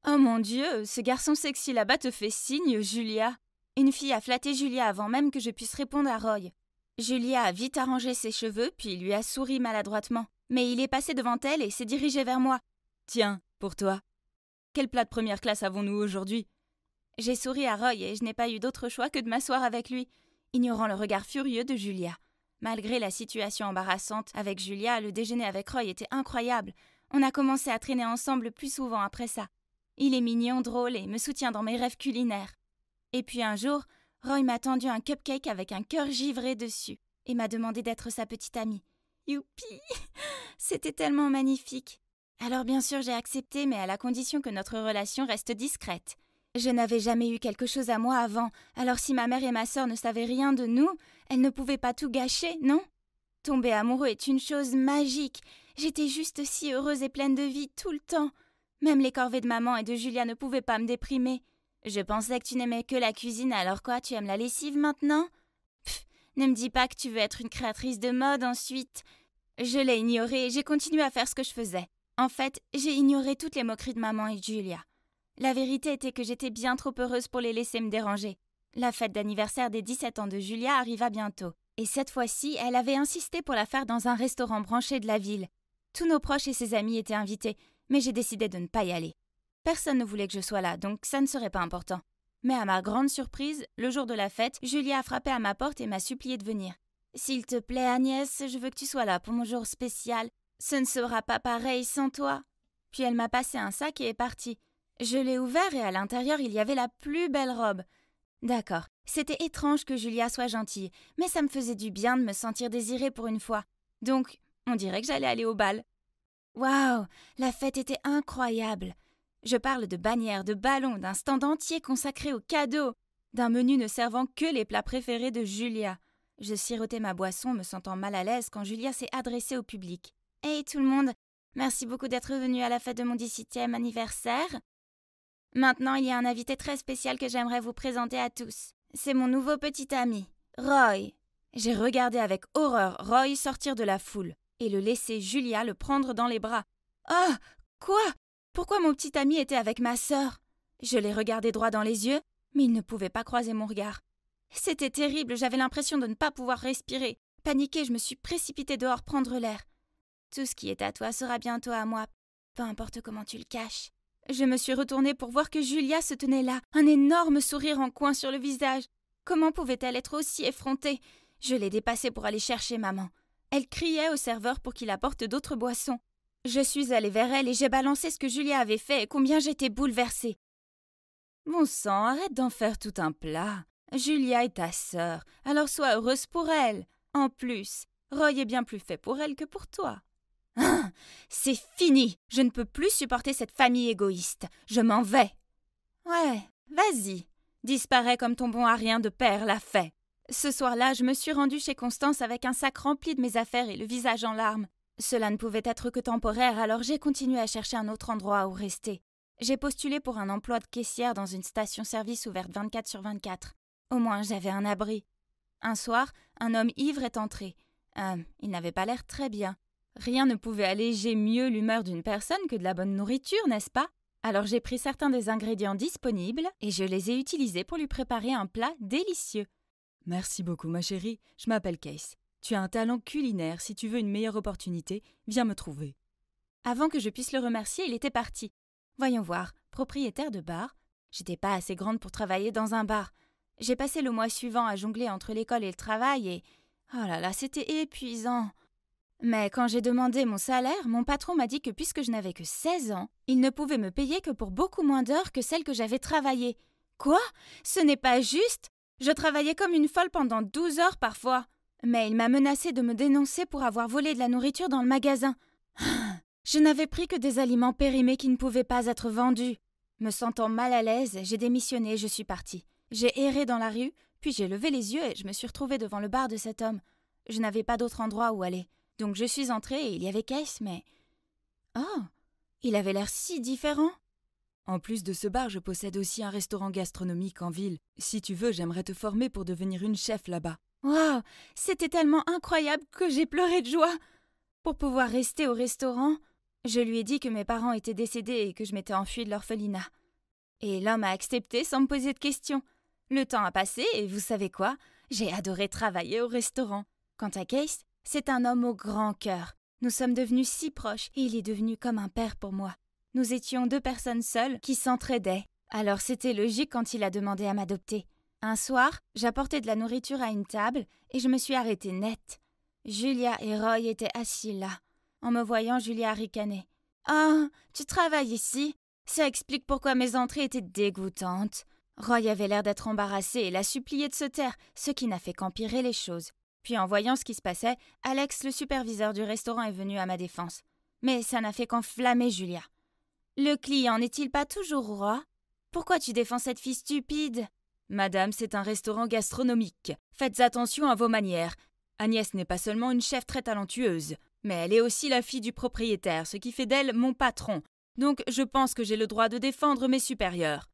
Oh mon Dieu, ce garçon sexy là-bas te fait signe, Julia. Une fille a flatté Julia avant même que je puisse répondre à Roy. Julia a vite arrangé ses cheveux, puis lui a souri maladroitement. Mais il est passé devant elle et s'est dirigé vers moi. Tiens, pour toi. Quel plat de première classe avons-nous aujourd'hui? J'ai souri à Roy et je n'ai pas eu d'autre choix que de m'asseoir avec lui, ignorant le regard furieux de Julia. Malgré la situation embarrassante avec Julia, le déjeuner avec Roy était incroyable. On a commencé à traîner ensemble plus souvent après ça. Il est mignon, drôle et me soutient dans mes rêves culinaires. Et puis un jour, Roy m'a tendu un cupcake avec un cœur givré dessus et m'a demandé d'être sa petite amie. Youpi! C'était tellement magnifique. Alors bien sûr, j'ai accepté, mais à la condition que notre relation reste discrète. Je n'avais jamais eu quelque chose à moi avant, alors si ma mère et ma sœur ne savaient rien de nous, elles ne pouvaient pas tout gâcher, non? Tomber amoureux est une chose magique. J'étais juste si heureuse et pleine de vie tout le temps. Même les corvées de maman et de Julia ne pouvaient pas me déprimer. Je pensais que tu n'aimais que la cuisine, alors quoi, tu aimes la lessive maintenant? Pff, ne me dis pas que tu veux être une créatrice de mode ensuite. Je l'ai ignoré et j'ai continué à faire ce que je faisais. En fait, j'ai ignoré toutes les moqueries de maman et de Julia. La vérité était que j'étais bien trop heureuse pour les laisser me déranger. La fête d'anniversaire des 17 ans de Julia arriva bientôt. Et cette fois-ci, elle avait insisté pour la faire dans un restaurant branché de la ville. Tous nos proches et ses amis étaient invités, mais j'ai décidé de ne pas y aller. Personne ne voulait que je sois là, donc ça ne serait pas important. Mais à ma grande surprise, le jour de la fête, Julia a frappé à ma porte et m'a supplié de venir. « S'il te plaît, Agnès, je veux que tu sois là pour mon jour spécial. Ce ne sera pas pareil sans toi. » Puis elle m'a passé un sac et est partie. Je l'ai ouvert et à l'intérieur, il y avait la plus belle robe. D'accord, c'était étrange que Julia soit gentille, mais ça me faisait du bien de me sentir désirée pour une fois. Donc, on dirait que j'allais aller au bal. Waouh, la fête était incroyable. Je parle de bannières, de ballons, d'un stand entier consacré aux cadeaux, d'un menu ne servant que les plats préférés de Julia. Je sirotais ma boisson, me sentant mal à l'aise quand Julia s'est adressée au public. « Hey tout le monde, merci beaucoup d'être venu à la fête de mon 17e anniversaire. Maintenant, il y a un invité très spécial que j'aimerais vous présenter à tous. C'est mon nouveau petit ami, Roy. » J'ai regardé avec horreur Roy sortir de la foule et le laisser Julia le prendre dans les bras. « Oh, quoi ? Pourquoi mon petit ami était avec ma sœur ?» Je l'ai regardé droit dans les yeux, mais il ne pouvait pas croiser mon regard. C'était terrible, j'avais l'impression de ne pas pouvoir respirer. Paniquée, je me suis précipitée dehors prendre l'air. « Tout ce qui est à toi sera bientôt à moi, peu importe comment tu le caches. » Je me suis retournée pour voir que Julia se tenait là, un énorme sourire en coin sur le visage. Comment pouvait-elle être aussi effrontée? Je l'ai dépassée pour aller chercher maman. Elle criait au serveur pour qu'il apporte d'autres boissons. Je suis allée vers elle et j'ai balancé ce que Julia avait fait et combien j'étais bouleversée. « Bon sang, arrête d'en faire tout un plat. Julia est ta sœur, alors sois heureuse pour elle. En plus, Roy est bien plus fait pour elle que pour toi. » Ah, c'est fini. Je ne peux plus supporter cette famille égoïste. Je m'en vais. Ouais, vas-y. Disparais comme ton bon à rien de père l'a fait. Ce soir-là, je me suis rendue chez Constance avec un sac rempli de mes affaires et le visage en larmes. Cela ne pouvait être que temporaire, alors j'ai continué à chercher un autre endroit où rester. J'ai postulé pour un emploi de caissière dans une station-service ouverte 24/24. Au moins, j'avais un abri. Un soir, un homme ivre est entré. Il n'avait pas l'air très bien. Rien ne pouvait alléger mieux l'humeur d'une personne que de la bonne nourriture, n'est-ce pas? Alors j'ai pris certains des ingrédients disponibles et je les ai utilisés pour lui préparer un plat délicieux. Merci beaucoup, ma chérie. Je m'appelle Case. Tu as un talent culinaire. Si tu veux une meilleure opportunité, viens me trouver. Avant que je puisse le remercier, il était parti. Voyons voir, propriétaire de bar. J'étais pas assez grande pour travailler dans un bar. J'ai passé le mois suivant à jongler entre l'école et le travail et... Oh là là, c'était épuisant. Mais quand j'ai demandé mon salaire, mon patron m'a dit que puisque je n'avais que 16 ans, il ne pouvait me payer que pour beaucoup moins d'heures que celles que j'avais travaillées. Quoi? Ce n'est pas juste? Je travaillais comme une folle pendant 12 heures parfois. Mais il m'a menacé de me dénoncer pour avoir volé de la nourriture dans le magasin. Je n'avais pris que des aliments périmés qui ne pouvaient pas être vendus. Me sentant mal à l'aise, j'ai démissionné et je suis partie. J'ai erré dans la rue, puis j'ai levé les yeux et je me suis retrouvée devant le bar de cet homme. Je n'avais pas d'autre endroit où aller. Donc je suis entrée et il y avait Case, mais... Oh, il avait l'air si différent. En plus de ce bar, je possède aussi un restaurant gastronomique en ville. Si tu veux, j'aimerais te former pour devenir une chef là-bas. Waouh, c'était tellement incroyable que j'ai pleuré de joie. Pour pouvoir rester au restaurant, je lui ai dit que mes parents étaient décédés et que je m'étais enfuie de l'orphelinat. Et l'homme a accepté sans me poser de questions. Le temps a passé et vous savez quoi? J'ai adoré travailler au restaurant. Quant à Case, c'est un homme au grand cœur. Nous sommes devenus si proches et il est devenu comme un père pour moi. Nous étions 2 personnes seules qui s'entraidaient. Alors c'était logique quand il a demandé à m'adopter. Un soir, j'apportais de la nourriture à une table et je me suis arrêtée net. Julia et Roy étaient assis là. En me voyant, Julia a ricané. « Ah, tu travailles ici? Ça explique pourquoi mes entrées étaient dégoûtantes. » Roy avait l'air d'être embarrassé et l'a supplié de se taire, ce qui n'a fait qu'empirer les choses. Puis en voyant ce qui se passait, Alex, le superviseur du restaurant, est venu à ma défense. Mais ça n'a fait qu'enflammer Julia. « Le client n'est-il pas toujours roi? Pourquoi tu défends cette fille stupide ?»« Madame, c'est un restaurant gastronomique. Faites attention à vos manières. Agnès n'est pas seulement une chef très talentueuse, mais elle est aussi la fille du propriétaire, ce qui fait d'elle mon patron. Donc je pense que j'ai le droit de défendre mes supérieurs. »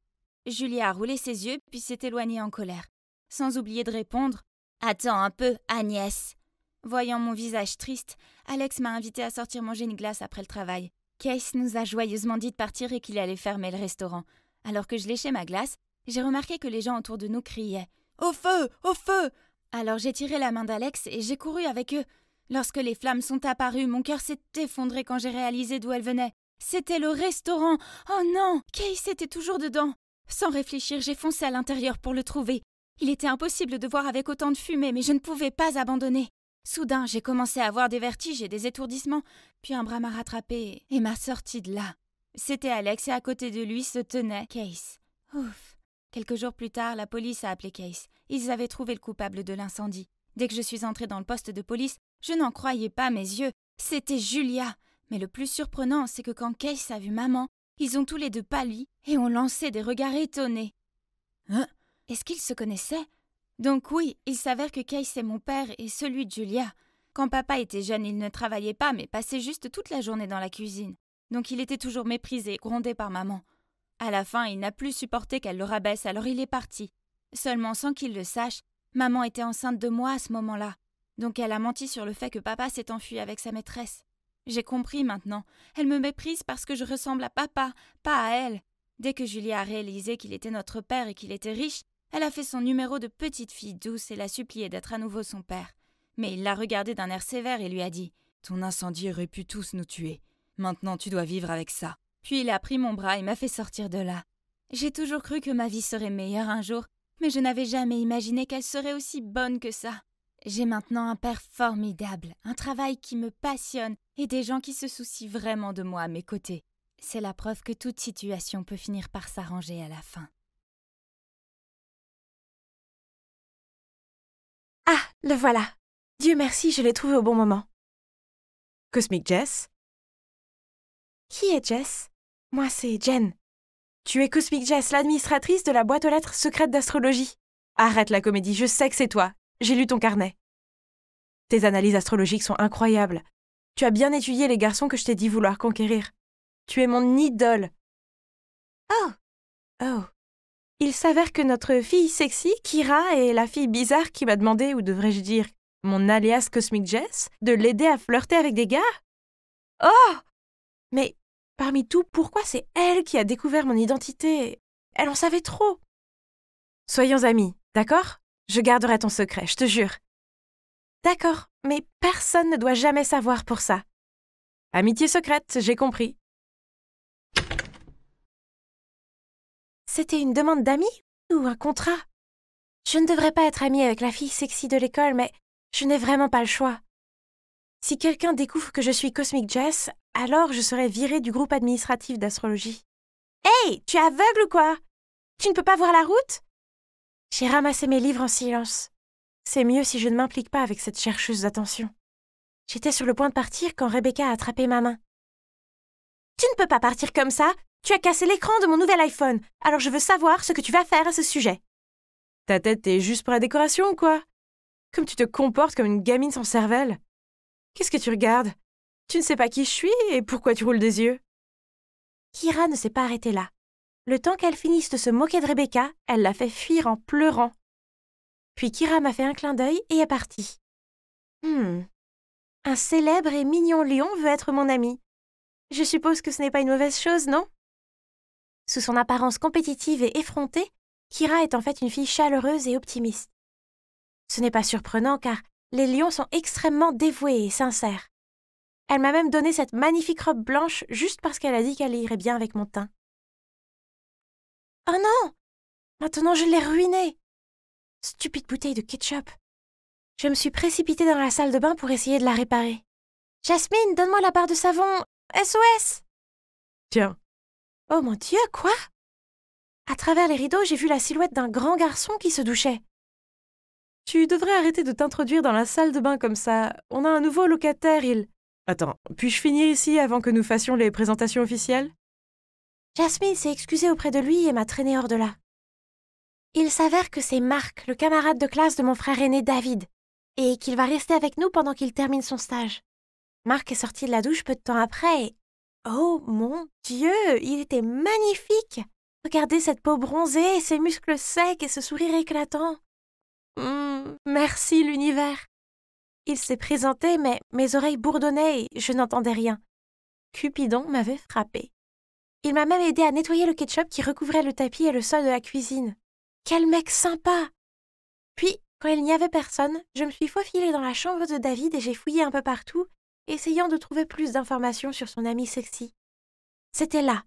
Julia a roulé ses yeux puis s'est éloignée en colère, sans oublier de répondre « Attends un peu, Agnès !» Voyant mon visage triste, Alex m'a invité à sortir manger une glace après le travail. Case nous a joyeusement dit de partir et qu'il allait fermer le restaurant. Alors que je léchais ma glace, j'ai remarqué que les gens autour de nous criaient « Au feu! Au feu !» Alors j'ai tiré la main d'Alex et j'ai couru avec eux. Lorsque les flammes sont apparues, mon cœur s'est effondré quand j'ai réalisé d'où elles venaient. C'était le restaurant. Oh non, Case était toujours dedans. Sans réfléchir, j'ai foncé à l'intérieur pour le trouver. Il était impossible de voir avec autant de fumée, mais je ne pouvais pas abandonner. Soudain, j'ai commencé à avoir des vertiges et des étourdissements, puis un bras m'a rattrapé et m'a sorti de là. C'était Alex et à côté de lui se tenait Case. Ouf. Quelques jours plus tard, la police a appelé Case. Ils avaient trouvé le coupable de l'incendie. Dès que je suis entrée dans le poste de police, je n'en croyais pas mes yeux. C'était Julia. Mais le plus surprenant, c'est que quand Case a vu maman, ils ont tous les deux pâli et ont lancé des regards étonnés. Hein? Est-ce qu'ils se connaissaient? Donc oui, il s'avère que Case est mon père et celui de Julia. Quand papa était jeune, il ne travaillait pas, mais passait juste toute la journée dans la cuisine. Donc il était toujours méprisé et grondé par maman. À la fin, il n'a plus supporté qu'elle le rabaisse, alors il est parti. Seulement sans qu'il le sache, maman était enceinte de moi à ce moment-là. Donc elle a menti sur le fait que papa s'est enfui avec sa maîtresse. J'ai compris maintenant. Elle me méprise parce que je ressemble à papa, pas à elle. Dès que Julia a réalisé qu'il était notre père et qu'il était riche, elle a fait son numéro de petite fille douce et l'a supplié d'être à nouveau son père. Mais il l'a regardé d'un air sévère et lui a dit « Ton incendie aurait pu tous nous tuer. Maintenant tu dois vivre avec ça. » Puis il a pris mon bras et m'a fait sortir de là. J'ai toujours cru que ma vie serait meilleure un jour, mais je n'avais jamais imaginé qu'elle serait aussi bonne que ça. J'ai maintenant un père formidable, un travail qui me passionne et des gens qui se soucient vraiment de moi à mes côtés. C'est la preuve que toute situation peut finir par s'arranger à la fin. Ah, le voilà. Dieu merci, je l'ai trouvé au bon moment. Cosmic Jess? Qui est Jess? Moi, c'est Jen. Tu es Cosmic Jess, l'administratrice de la boîte aux lettres secrète d'astrologie. Arrête la comédie, je sais que c'est toi. J'ai lu ton carnet. Tes analyses astrologiques sont incroyables. Tu as bien étudié les garçons que je t'ai dit vouloir conquérir. Tu es mon idole. Oh. Il s'avère que notre fille sexy, Kira, est la fille bizarre qui m'a demandé, ou devrais-je dire, mon alias Cosmic Jess, de l'aider à flirter avec des gars. Oh! Mais parmi tout, pourquoi c'est elle qui a découvert mon identité? Elle en savait trop. Soyons amis, d'accord? Je garderai ton secret, je te jure. D'accord, mais personne ne doit jamais savoir pour ça. Amitié secrète, j'ai compris. C'était une demande d'amis ou un contrat? Je ne devrais pas être amie avec la fille sexy de l'école, mais je n'ai vraiment pas le choix. Si quelqu'un découvre que je suis Cosmic Jess, alors je serai virée du groupe administratif d'astrologie. Hey, tu es aveugle ou quoi? Tu ne peux pas voir la route? J'ai ramassé mes livres en silence. C'est mieux si je ne m'implique pas avec cette chercheuse d'attention. J'étais sur le point de partir quand Rebecca a attrapé ma main. Tu ne peux pas partir comme ça. Tu as cassé l'écran de mon nouvel iPhone, alors je veux savoir ce que tu vas faire à ce sujet. Ta tête est juste pour la décoration ou quoi? Comme tu te comportes comme une gamine sans cervelle. Qu'est-ce que tu regardes? Tu ne sais pas qui je suis et pourquoi tu roules des yeux? Kira ne s'est pas arrêtée là. Le temps qu'elle finisse de se moquer de Rebecca, elle l'a fait fuir en pleurant. Puis Kira m'a fait un clin d'œil et est partie. Un célèbre et mignon lion veut être mon ami. Je suppose que ce n'est pas une mauvaise chose, non? Sous son apparence compétitive et effrontée, Kira est en fait une fille chaleureuse et optimiste. Ce n'est pas surprenant car les lions sont extrêmement dévoués et sincères. Elle m'a même donné cette magnifique robe blanche juste parce qu'elle a dit qu'elle irait bien avec mon teint. Oh non! Maintenant je l'ai ruinée! Stupide bouteille de ketchup. Je me suis précipitée dans la salle de bain pour essayer de la réparer. Jasmine, donne-moi la barre de savon. SOS! Tiens. Oh mon Dieu, quoi? À travers les rideaux, j'ai vu la silhouette d'un grand garçon qui se douchait. Tu devrais arrêter de t'introduire dans la salle de bain comme ça. On a un nouveau locataire, Attends, puis-je finir ici avant que nous fassions les présentations officielles? Jasmine s'est excusée auprès de lui et m'a traînée hors de là. Il s'avère que c'est Marc, le camarade de classe de mon frère aîné David. et qu'il va rester avec nous pendant qu'il termine son stage. Marc est sorti de la douche peu de temps après et... Oh mon Dieu, il était magnifique! Regardez cette peau bronzée et ses muscles secs et ce sourire éclatant. Merci l'univers. Il s'est présenté, mais mes oreilles bourdonnaient et je n'entendais rien. Cupidon m'avait frappé. Il m'a même aidé à nettoyer le ketchup qui recouvrait le tapis et le sol de la cuisine. Quel mec sympa! Puis, quand il n'y avait personne, je me suis faufilée dans la chambre de David et j'ai fouillé un peu partout, essayant de trouver plus d'informations sur son ami sexy. C'était là.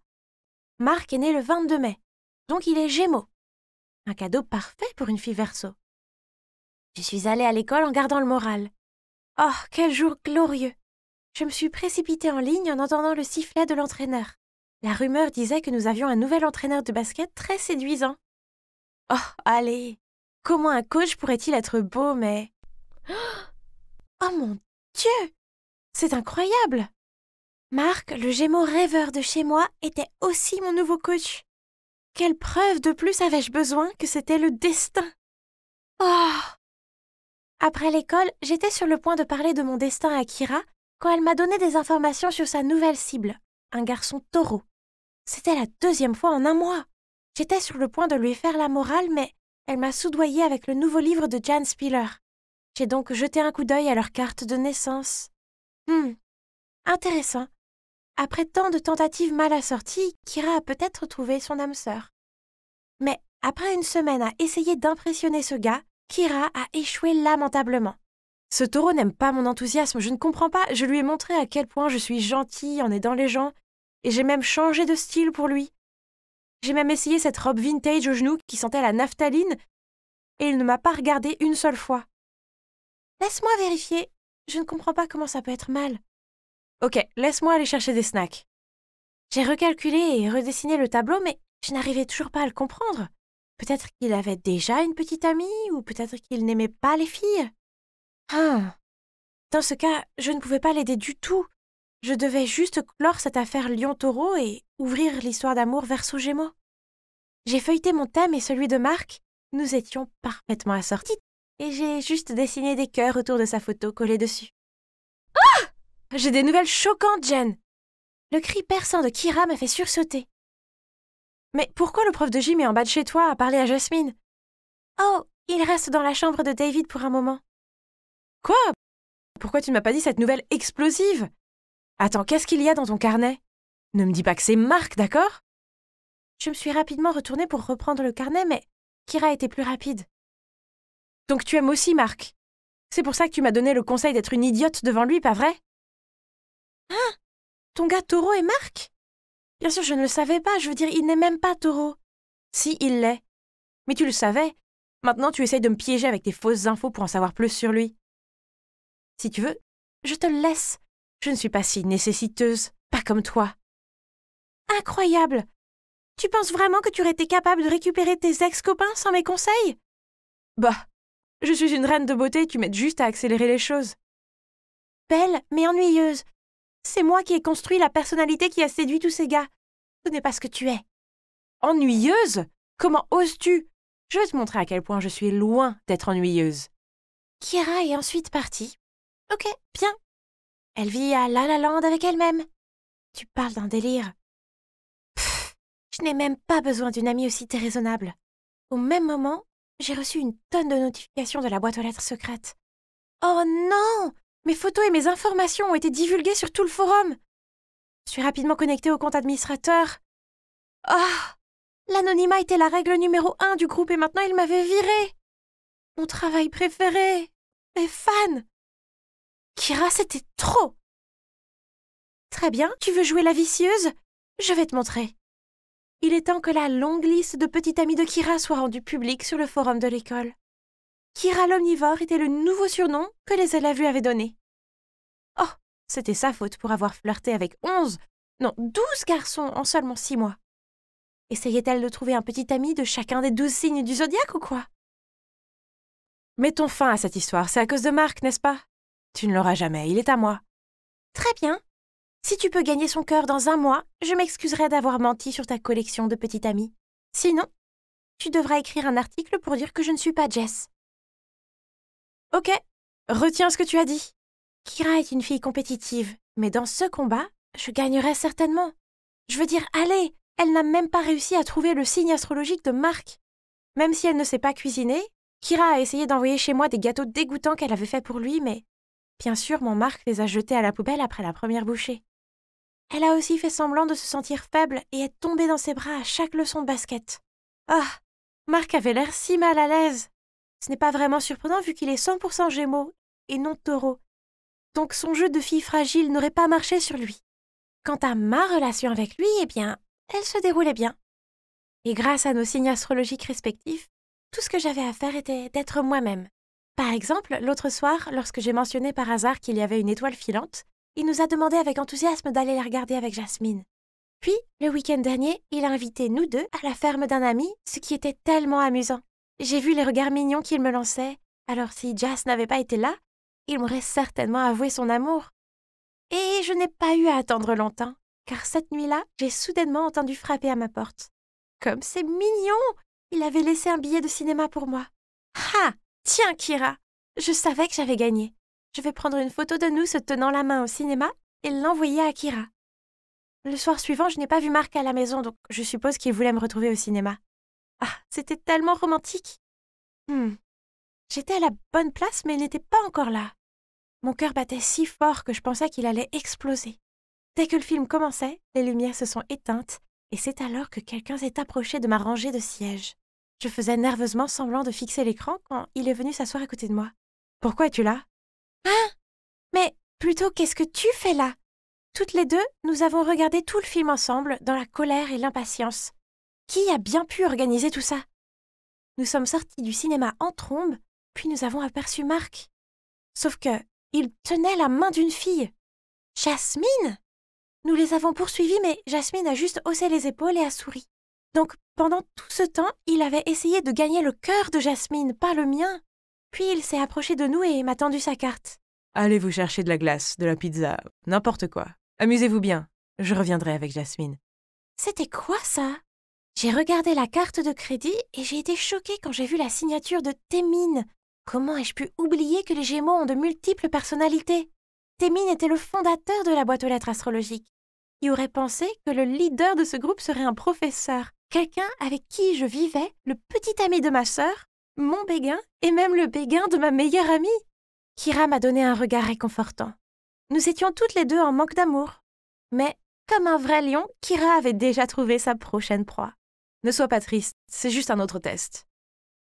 Marc est né le 22 mai, donc il est Gémeaux. Un cadeau parfait pour une fille Verseau. Je suis allée à l'école en gardant le moral. Oh, quel jour glorieux! Je me suis précipitée en ligne en entendant le sifflet de l'entraîneur. La rumeur disait que nous avions un nouvel entraîneur de basket très séduisant. Oh, allez! Comment un coach pourrait-il être beau, mais... Oh mon Dieu! C'est incroyable! Marc, le Gémeaux rêveur de chez moi, était aussi mon nouveau coach. Quelle preuve de plus avais-je besoin que c'était le destin? Oh! Après l'école, j'étais sur le point de parler de mon destin à Kira quand elle m'a donné des informations sur sa nouvelle cible, un garçon taureau. C'était la 2e fois en un mois. J'étais sur le point de lui faire la morale, mais elle m'a soudoyée avec le nouveau livre de Jan Spiller. J'ai donc jeté un coup d'œil à leur carte de naissance. Intéressant. Après tant de tentatives mal assorties, Kira a peut-être trouvé son âme sœur. Mais après une semaine à essayer d'impressionner ce gars, Kira a échoué lamentablement. Ce taureau n'aime pas mon enthousiasme, je ne comprends pas. Je lui ai montré à quel point je suis gentille en aidant les gens, et j'ai même changé de style pour lui. J'ai même essayé cette robe vintage aux genoux qui sentait la naphtaline, et il ne m'a pas regardée une seule fois. Laisse-moi vérifier, je ne comprends pas comment ça peut être mal. Ok, laisse-moi aller chercher des snacks. J'ai recalculé et redessiné le tableau, mais je n'arrivais toujours pas à le comprendre. Peut-être qu'il avait déjà une petite amie, ou peut-être qu'il n'aimait pas les filles. Dans ce cas, je ne pouvais pas l'aider du tout. Je devais juste clore cette affaire Lion-Taureau et ouvrir l'histoire d'amour Verseau-Gémeaux. J'ai feuilleté mon thème et celui de Marc. Nous étions parfaitement assortis, et j'ai juste dessiné des cœurs autour de sa photo collée dessus. Ah! J'ai des nouvelles choquantes, Jen! Le cri perçant de Kira m'a fait sursauter. Mais pourquoi le prof de gym est en bas de chez toi à parler à Jasmine? Oh, il reste dans la chambre de David pour un moment. Quoi? Pourquoi tu ne m'as pas dit cette nouvelle explosive? Attends, qu'est-ce qu'il y a dans ton carnet? Ne me dis pas que c'est Marc, d'accord? Je me suis rapidement retournée pour reprendre le carnet, mais Kira était plus rapide. Donc tu aimes aussi Marc? C'est pour ça que tu m'as donné le conseil d'être une idiote devant lui, pas vrai? Hein? Ton gars taureau est Marc? Bien sûr, je ne le savais pas, je veux dire, il n'est même pas taureau. Si, il l'est. Mais tu le savais. Maintenant, tu essayes de me piéger avec tes fausses infos pour en savoir plus sur lui. Si tu veux, je te le laisse. Je ne suis pas si nécessiteuse, pas comme toi. Incroyable! Tu penses vraiment que tu aurais été capable de récupérer tes ex-copains sans mes conseils? Bah, je suis une reine de beauté, tu m'aides juste à accélérer les choses. Belle, mais ennuyeuse. C'est moi qui ai construit la personnalité qui a séduit tous ces gars. Ce n'est pas ce que tu es. Ennuyeuse? Comment oses-tu? Je vais te montrer à quel point je suis loin d'être ennuyeuse. Kira est ensuite partie. Ok, bien. Elle vit à La La Land avec elle-même. Tu parles d'un délire. Je n'ai même pas besoin d'une amie aussi déraisonnable. Au même moment, j'ai reçu une tonne de notifications de la boîte aux lettres secrète. Oh non! Mes photos et mes informations ont été divulguées sur tout le forum. Je suis rapidement connectée au compte administrateur. Ah! L'anonymat était la règle numéro 1 du groupe et maintenant il m'avait virée. Mon travail préféré. Mes fans. Kira, c'était trop. Très bien, tu veux jouer la vicieuse? Je vais te montrer. Il est temps que la longue liste de petites amies de Kira soit rendue publique sur le forum de l'école. Kira l'omnivore était le nouveau surnom que les élèves lui avaient donné. Oh, c'était sa faute pour avoir flirté avec 12 garçons en seulement 6 mois. Essayait-elle de trouver un petit ami de chacun des 12 signes du zodiaque ou quoi? Mettons fin à cette histoire, c'est à cause de Marc, n'est-ce pas? Tu ne l'auras jamais, il est à moi. Très bien. Si tu peux gagner son cœur dans 1 mois, je m'excuserai d'avoir menti sur ta collection de petites amies. Sinon, tu devras écrire un article pour dire que je ne suis pas Jess. Ok, Retiens ce que tu as dit. Kira est une fille compétitive, mais dans ce combat, je gagnerai certainement. Je veux dire, allez, elle n'a même pas réussi à trouver le signe astrologique de Marc. Même si elle ne sait pas cuisiner, Kira a essayé d'envoyer chez moi des gâteaux dégoûtants qu'elle avait faits pour lui, mais bien sûr, mon Marc les a jetés à la poubelle après la première bouchée. Elle a aussi fait semblant de se sentir faible et est tombée dans ses bras à chaque leçon de basket. Ah, Marc avait l'air si mal à l'aise. Ce n'est pas vraiment surprenant vu qu'il est 100% Gémeaux et non Taureau. Donc son jeu de fille fragile n'aurait pas marché sur lui. Quant à ma relation avec lui, eh bien, elle se déroulait bien. Et grâce à nos signes astrologiques respectifs, tout ce que j'avais à faire était d'être moi-même. Par exemple, l'autre soir, lorsque j'ai mentionné par hasard qu'il y avait une étoile filante, il nous a demandé avec enthousiasme d'aller la regarder avec Jasmine. Puis, le week-end dernier, il a invité nous deux à la ferme d'un ami, ce qui était tellement amusant. J'ai vu les regards mignons qu'il me lançait, alors si Jas n'avait pas été là, il m'aurait certainement avoué son amour. Et je n'ai pas eu à attendre longtemps, car cette nuit-là, j'ai soudainement entendu frapper à ma porte. Comme c'est mignon! Il avait laissé un billet de cinéma pour moi. Ah! Tiens, Kira! Je savais que j'avais gagné. Je vais prendre une photo de nous se tenant la main au cinéma et l'envoyer à Kira. Le soir suivant, je n'ai pas vu Marc à la maison, donc je suppose qu'il voulait me retrouver au cinéma. Ah, c'était tellement romantique! J'étais à la bonne place, mais il n'était pas encore là. Mon cœur battait si fort que je pensais qu'il allait exploser. Dès que le film commençait, les lumières se sont éteintes, et c'est alors que quelqu'un s'est approché de ma rangée de sièges. Je faisais nerveusement semblant de fixer l'écran quand il est venu s'asseoir à côté de moi. « Pourquoi es-tu là ?»« Hein? Mais plutôt, qu'est-ce que tu fais là ?» Toutes les deux, nous avons regardé tout le film ensemble, dans la colère et l'impatience. Qui a bien pu organiser tout ça? Nous sommes sortis du cinéma en trombe, puis nous avons aperçu Marc. Sauf que, il tenait la main d'une fille. Jasmine? Nous les avons poursuivis, mais Jasmine a juste haussé les épaules et a souri. Donc, pendant tout ce temps, il avait essayé de gagner le cœur de Jasmine, pas le mien. Puis il s'est approché de nous et m'a tendu sa carte. « Allez vous chercher de la glace, de la pizza, n'importe quoi. Amusez-vous bien. Je reviendrai avec Jasmine. » C'était quoi ça? J'ai regardé la carte de crédit et j'ai été choquée quand j'ai vu la signature de Témine. Comment ai-je pu oublier que les Gémeaux ont de multiples personnalités? Témine était le fondateur de la boîte aux lettres astrologique. Qui aurait pensé que le leader de ce groupe serait un professeur, quelqu'un avec qui je vivais, le petit ami de ma sœur, mon béguin et même le béguin de ma meilleure amie? Kira m'a donné un regard réconfortant. Nous étions toutes les deux en manque d'amour. Mais, comme un vrai lion, Kira avait déjà trouvé sa prochaine proie. Ne sois pas triste, c'est juste un autre test.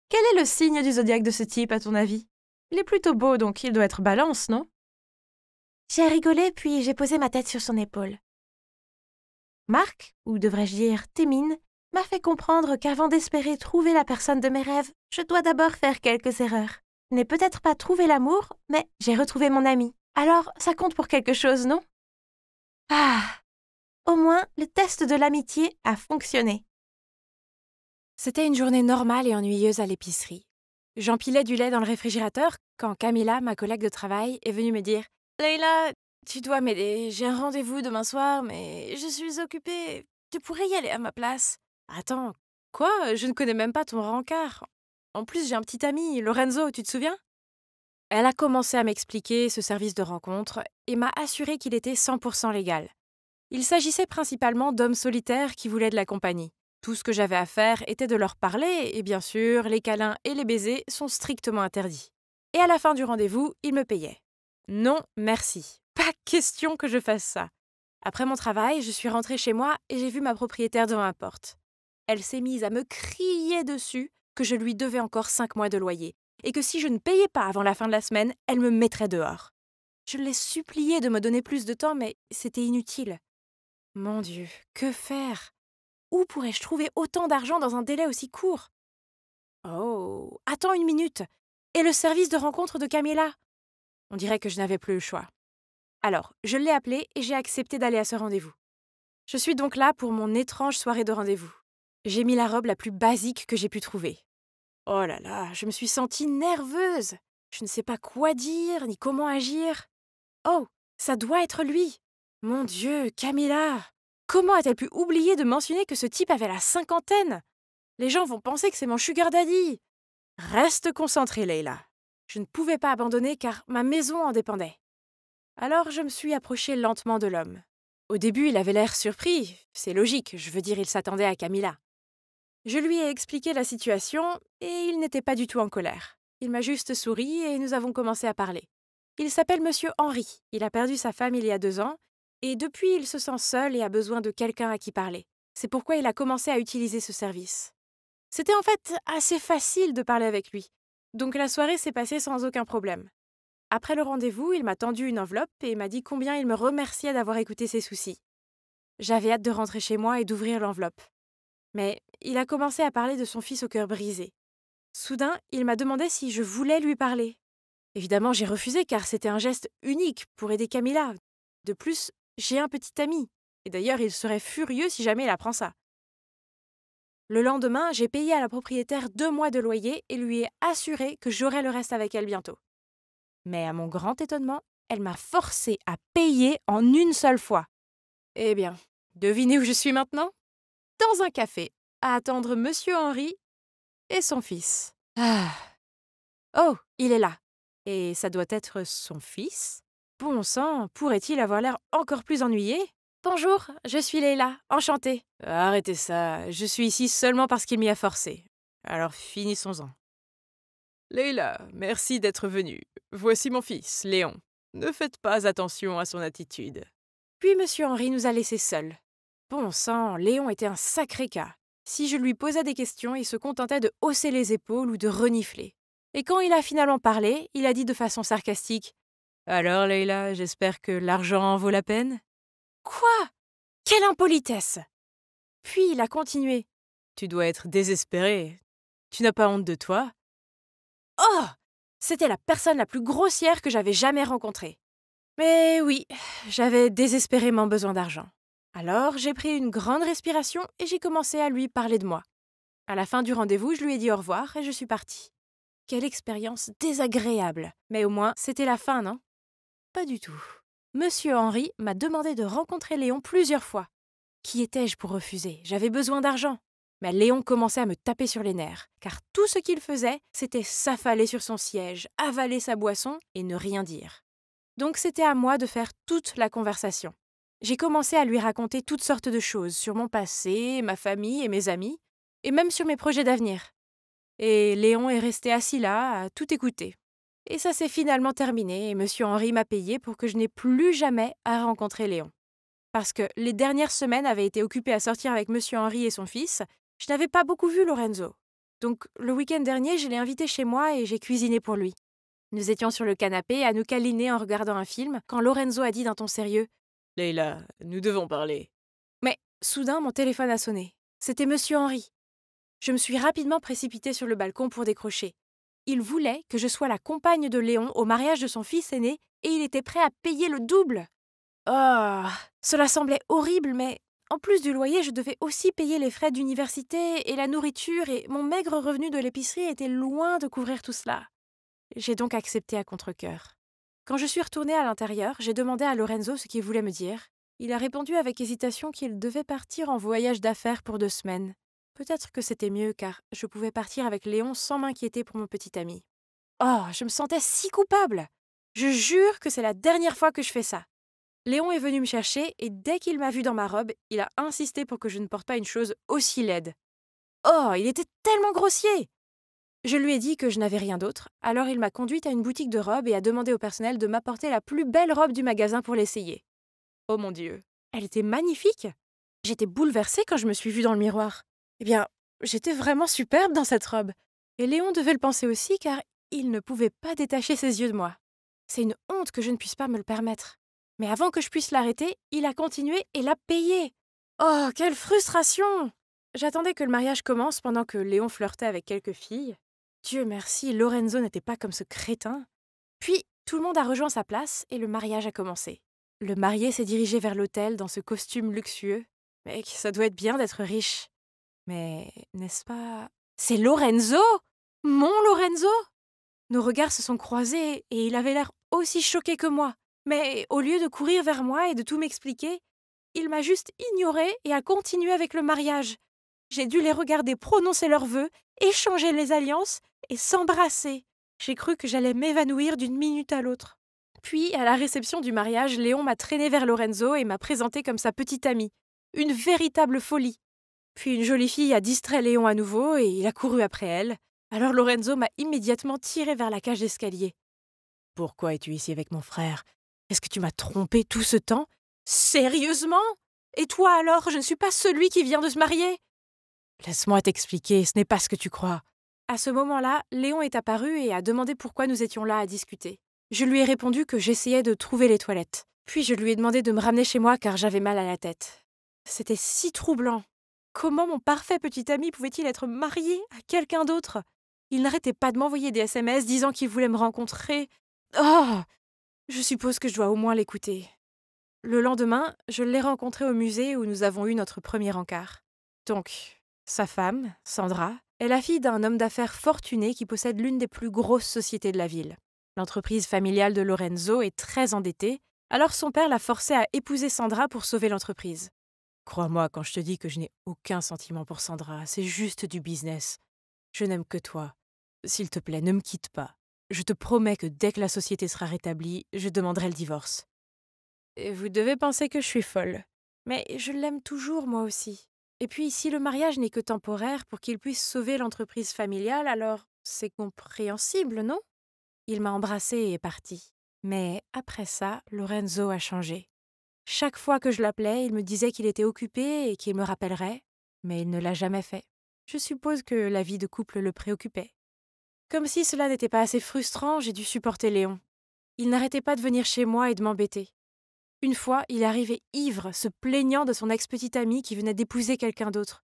Quel est le signe du zodiaque de ce type, à ton avis? Il est plutôt beau, donc il doit être Balance, non? J'ai rigolé, puis j'ai posé ma tête sur son épaule. Marc, ou devrais-je dire Témine, m'a fait comprendre qu'avant d'espérer trouver la personne de mes rêves, je dois d'abord faire quelques erreurs. Je n'ai peut-être pas trouvé l'amour, mais j'ai retrouvé mon ami. Alors, ça compte pour quelque chose, non? Ah! Au moins, le test de l'amitié a fonctionné. C'était une journée normale et ennuyeuse à l'épicerie. J'empilais du lait dans le réfrigérateur quand Camilla, ma collègue de travail, est venue me dire « Leïla, tu dois m'aider, j'ai un rendez-vous demain soir, mais je suis occupée. Tu pourrais y aller à ma place. » Attends, quoi? Je ne connais même pas ton rencard. En plus, j'ai un petit ami, Lorenzo, tu te souviens? Elle a commencé à m'expliquer ce service de rencontre et m'a assuré qu'il était 100% légal. Il s'agissait principalement d'hommes solitaires qui voulaient de la compagnie. Tout ce que j'avais à faire était de leur parler et bien sûr, les câlins et les baisers sont strictement interdits. Et à la fin du rendez-vous, ils me payaient. Non, merci. Pas question que je fasse ça. Après mon travail, je suis rentrée chez moi et j'ai vu ma propriétaire devant ma porte. Elle s'est mise à me crier dessus que je lui devais encore 5 mois de loyer et que si je ne payais pas avant la fin de la semaine, elle me mettrait dehors. Je l'ai suppliée de me donner plus de temps, mais c'était inutile. Mon Dieu, que faire? Où pourrais-je trouver autant d'argent dans un délai aussi court? Oh, attends une minute. Et le service de rencontre de Camilla? On dirait que je n'avais plus le choix. Alors, je l'ai appelée et j'ai accepté d'aller à ce rendez-vous. Je suis donc là pour mon étrange soirée de rendez-vous. J'ai mis la robe la plus basique que j'ai pu trouver. Oh là là, je me suis sentie nerveuse. Je ne sais pas quoi dire ni comment agir. Oh, ça doit être lui. Mon Dieu, Camilla! Comment a-t-elle pu oublier de mentionner que ce type avait la 50aine? Les gens vont penser que c'est mon sugar daddy. Reste concentrée, Leïla. Je ne pouvais pas abandonner car ma maison en dépendait. Alors je me suis approchée lentement de l'homme. Au début, il avait l'air surpris. C'est logique, je veux dire, il s'attendait à Camilla. Je lui ai expliqué la situation et il n'était pas du tout en colère. Il m'a juste souri et nous avons commencé à parler. Il s'appelle Monsieur Henry. Il a perdu sa femme il y a 2 ans et depuis, il se sent seul et a besoin de quelqu'un à qui parler. C'est pourquoi il a commencé à utiliser ce service. C'était en fait assez facile de parler avec lui. Donc la soirée s'est passée sans aucun problème. Après le rendez-vous, il m'a tendu une enveloppe et m'a dit combien il me remerciait d'avoir écouté ses soucis. J'avais hâte de rentrer chez moi et d'ouvrir l'enveloppe. Mais il a commencé à parler de son fils au cœur brisé. Soudain, il m'a demandé si je voulais lui parler. Évidemment, j'ai refusé car c'était un geste unique pour aider Camilla. De plus, j'ai un petit ami. Et d'ailleurs, il serait furieux si jamais il apprend ça. Le lendemain, j'ai payé à la propriétaire 2 mois de loyer et lui ai assuré que j'aurais le reste avec elle bientôt. Mais à mon grand étonnement, elle m'a forcé à payer en une seule fois. Eh bien, devinez où je suis maintenant? Dans un café, à attendre Monsieur Henry et son fils. Ah. Oh, il est là. Et ça doit être son fils? Bon sang, pourrait-il avoir l'air encore plus ennuyé? Bonjour, je suis Leila, enchantée. Arrêtez ça, je suis ici seulement parce qu'il m'y a forcé. Alors finissons-en. Leila, merci d'être venue. Voici mon fils, Léon. Ne faites pas attention à son attitude. Puis Monsieur Henry nous a laissés seuls. Bon sang, Léon était un sacré cas. Si je lui posais des questions, il se contentait de hausser les épaules ou de renifler. Et quand il a finalement parlé, il a dit de façon sarcastique « Alors, Leila, j'espère que l'argent en vaut la peine ?» Quoi? Quelle impolitesse! Puis il a continué. Tu dois être désespérée. Tu n'as pas honte de toi? Oh! C'était la personne la plus grossière que j'avais jamais rencontrée. Mais oui, j'avais désespérément besoin d'argent. Alors j'ai pris une grande respiration et j'ai commencé à lui parler de moi. À la fin du rendez-vous, je lui ai dit au revoir et je suis partie. Quelle expérience désagréable! Mais au moins, c'était la fin, non? Pas du tout. Monsieur Henry m'a demandé de rencontrer Léon plusieurs fois. Qui étais-je pour refuser? J'avais besoin d'argent. Mais Léon commençait à me taper sur les nerfs, car tout ce qu'il faisait, c'était s'affaler sur son siège, avaler sa boisson et ne rien dire. Donc c'était à moi de faire toute la conversation. J'ai commencé à lui raconter toutes sortes de choses sur mon passé, ma famille et mes amis, et même sur mes projets d'avenir. Et Léon est resté assis là, à tout écouter. Et ça s'est finalement terminé et Monsieur Henry m'a payé pour que je n'ai plus jamais à rencontrer Léon. Parce que les dernières semaines avaient été occupées à sortir avec Monsieur Henry et son fils, je n'avais pas beaucoup vu Lorenzo. Donc le week-end dernier, je l'ai invité chez moi et j'ai cuisiné pour lui. Nous étions sur le canapé à nous câliner en regardant un film quand Lorenzo a dit d'un ton sérieux « Leila, nous devons parler. » Mais soudain, mon téléphone a sonné. C'était Monsieur Henry. Je me suis rapidement précipitée sur le balcon pour décrocher. Il voulait que je sois la compagne de Léon au mariage de son fils aîné et il était prêt à payer le double. Oh, cela semblait horrible, mais en plus du loyer, je devais aussi payer les frais d'université et la nourriture et mon maigre revenu de l'épicerie était loin de couvrir tout cela. J'ai donc accepté à contre-cœur. Quand je suis retournée à l'intérieur, j'ai demandé à Lorenzo ce qu'il voulait me dire. Il a répondu avec hésitation qu'il devait partir en voyage d'affaires pour 2 semaines. Peut-être que c'était mieux, car je pouvais partir avec Léon sans m'inquiéter pour mon petit ami. Oh, je me sentais si coupable! Je jure que c'est la dernière fois que je fais ça. Léon est venu me chercher et dès qu'il m'a vue dans ma robe, il a insisté pour que je ne porte pas une chose aussi laide. Oh, il était tellement grossier! Je lui ai dit que je n'avais rien d'autre, alors il m'a conduite à une boutique de robes et a demandé au personnel de m'apporter la plus belle robe du magasin pour l'essayer. Oh mon Dieu, elle était magnifique! J'étais bouleversée quand je me suis vue dans le miroir. Eh bien, j'étais vraiment superbe dans cette robe. Et Léon devait le penser aussi car il ne pouvait pas détacher ses yeux de moi. C'est une honte que je ne puisse pas me le permettre. Mais avant que je puisse l'arrêter, il a continué et l'a payé. Oh, quelle frustration! J'attendais que le mariage commence pendant que Léon flirtait avec quelques filles. Dieu merci, Lorenzo n'était pas comme ce crétin. Puis, tout le monde a rejoint sa place et le mariage a commencé. Le marié s'est dirigé vers l'hôtel dans ce costume luxueux. Mec, ça doit être bien d'être riche. Mais, n'est-ce pas... C'est Lorenzo! Mon Lorenzo! Nos regards se sont croisés et il avait l'air aussi choqué que moi. Mais au lieu de courir vers moi et de tout m'expliquer, il m'a juste ignoré et a continué avec le mariage. J'ai dû les regarder prononcer leurs vœux, échanger les alliances et s'embrasser. J'ai cru que j'allais m'évanouir d'une minute à l'autre. Puis, à la réception du mariage, Léon m'a traîné vers Lorenzo et m'a présenté comme sa petite amie. Une véritable folie. Puis une jolie fille a distrait Léon à nouveau et il a couru après elle. Alors Lorenzo m'a immédiatement tiré vers la cage d'escalier. « Pourquoi es-tu ici avec mon frère? Est-ce que tu m'as trompé tout ce temps? Sérieusement? Et toi alors, je ne suis pas celui qui vient de se marier? » Laisse-moi t'expliquer, ce n'est pas ce que tu crois. À ce moment-là, Léon est apparu et a demandé pourquoi nous étions là à discuter. Je lui ai répondu que j'essayais de trouver les toilettes. Puis je lui ai demandé de me ramener chez moi car j'avais mal à la tête. C'était si troublant. Comment mon parfait petit ami pouvait-il être marié à quelqu'un d'autre? Il n'arrêtait pas de m'envoyer des SMS disant qu'il voulait me rencontrer. Oh! Je suppose que je dois au moins l'écouter. Le lendemain, je l'ai rencontré au musée où nous avons eu notre premier encart. Donc, sa femme, Sandra, est la fille d'un homme d'affaires fortuné qui possède l'une des plus grosses sociétés de la ville. L'entreprise familiale de Lorenzo est très endettée, alors son père l'a forcé à épouser Sandra pour sauver l'entreprise. Crois-moi quand je te dis que je n'ai aucun sentiment pour Sandra, c'est juste du business. Je n'aime que toi. S'il te plaît, ne me quitte pas. Je te promets que dès que la société sera rétablie, je demanderai le divorce. Et vous devez penser que je suis folle. Mais je l'aime toujours, moi aussi. Et puis, si le mariage n'est que temporaire pour qu'il puisse sauver l'entreprise familiale, alors c'est compréhensible, non? Il m'a embrassée et est parti. Mais après ça, Lorenzo a changé. Chaque fois que je l'appelais, il me disait qu'il était occupé et qu'il me rappellerait, mais il ne l'a jamais fait. Je suppose que la vie de couple le préoccupait. Comme si cela n'était pas assez frustrant, j'ai dû supporter Léon. Il n'arrêtait pas de venir chez moi et de m'embêter. Une fois, il est arrivé ivre, se plaignant de son ex-petite amie qui venait d'épouser quelqu'un d'autre.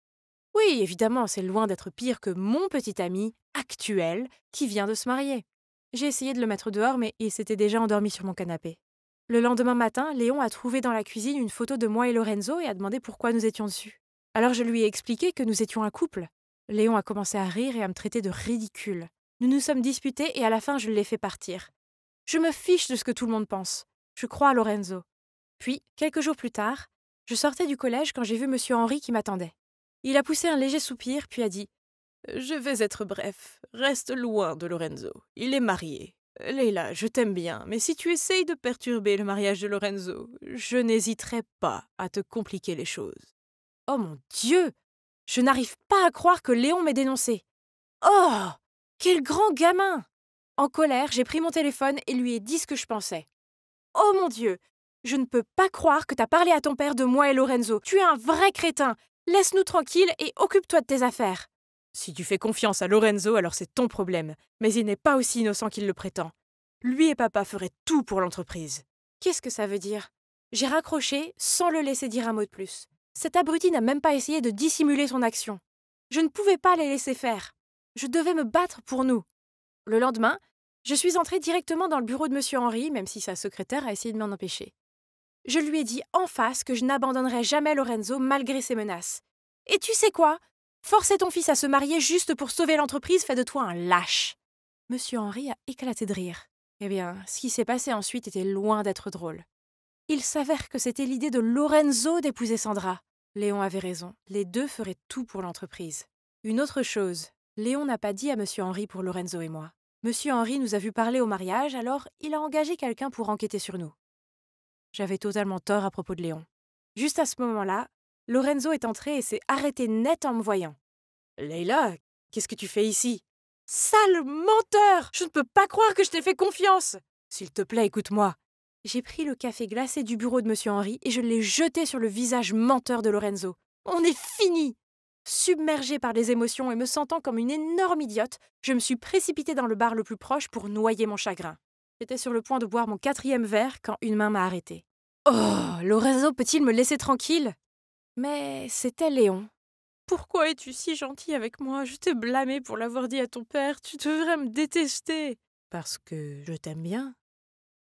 Oui, évidemment, c'est loin d'être pire que mon petit ami, actuel, qui vient de se marier. J'ai essayé de le mettre dehors, mais il s'était déjà endormi sur mon canapé. Le lendemain matin, Léon a trouvé dans la cuisine une photo de moi et Lorenzo et a demandé pourquoi nous étions dessus. Alors je lui ai expliqué que nous étions un couple. Léon a commencé à rire et à me traiter de ridicule. Nous nous sommes disputés et à la fin je l'ai fait partir. Je me fiche de ce que tout le monde pense. Je crois à Lorenzo. Puis, quelques jours plus tard, je sortais du collège quand j'ai vu Monsieur Henri qui m'attendait. Il a poussé un léger soupir puis a dit « Je vais être bref, reste loin de Lorenzo. Il est marié. Leila, je t'aime bien, mais si tu essayes de perturber le mariage de Lorenzo, je n'hésiterai pas à te compliquer les choses. » Oh mon Dieu! Je n'arrive pas à croire que Léon m'ait dénoncé. Oh! Quel grand gamin! En colère, j'ai pris mon téléphone et lui ai dit ce que je pensais. Oh mon Dieu! Je ne peux pas croire que t'as parlé à ton père de moi et Lorenzo. Tu es un vrai crétin. Laisse-nous tranquilles et occupe-toi de tes affaires. Si tu fais confiance à Lorenzo, alors c'est ton problème. Mais il n'est pas aussi innocent qu'il le prétend. Lui et papa feraient tout pour l'entreprise. Qu'est-ce que ça veut dire? J'ai raccroché sans le laisser dire un mot de plus. Cet abruti n'a même pas essayé de dissimuler son action. Je ne pouvais pas les laisser faire. Je devais me battre pour nous. Le lendemain, je suis entrée directement dans le bureau de Monsieur Henri, même si sa secrétaire a essayé de m'en empêcher. Je lui ai dit en face que je n'abandonnerais jamais Lorenzo malgré ses menaces. Et tu sais quoi? Forcer ton fils à se marier juste pour sauver l'entreprise fait de toi un lâche. Monsieur Henri a éclaté de rire. Eh bien, ce qui s'est passé ensuite était loin d'être drôle. Il s'avère que c'était l'idée de Lorenzo d'épouser Sandra. Léon avait raison, les deux feraient tout pour l'entreprise. Une autre chose, Léon n'a pas dit à Monsieur Henri pour Lorenzo et moi. Monsieur Henri nous a vu parler au mariage, alors il a engagé quelqu'un pour enquêter sur nous. J'avais totalement tort à propos de Léon. Juste à ce moment-là, Lorenzo est entré et s'est arrêté net en me voyant. « Leila, qu'est-ce que tu fais ici ?»« Sale menteur! Je ne peux pas croire que je t'ai fait confiance !»« S'il te plaît, écoute-moi. » J'ai pris le café glacé du bureau de Monsieur Henri et je l'ai jeté sur le visage menteur de Lorenzo. On est fini! Submergée par les émotions et me sentant comme une énorme idiote, je me suis précipitée dans le bar le plus proche pour noyer mon chagrin. J'étais sur le point de boire mon 4e verre quand une main m'a arrêtée. Oh, Lorenzo peut-il me laisser tranquille? Mais c'était Léon. Pourquoi es-tu si gentil avec moi? Je t'ai blâmé pour l'avoir dit à ton père. Tu devrais me détester. Parce que je t'aime bien.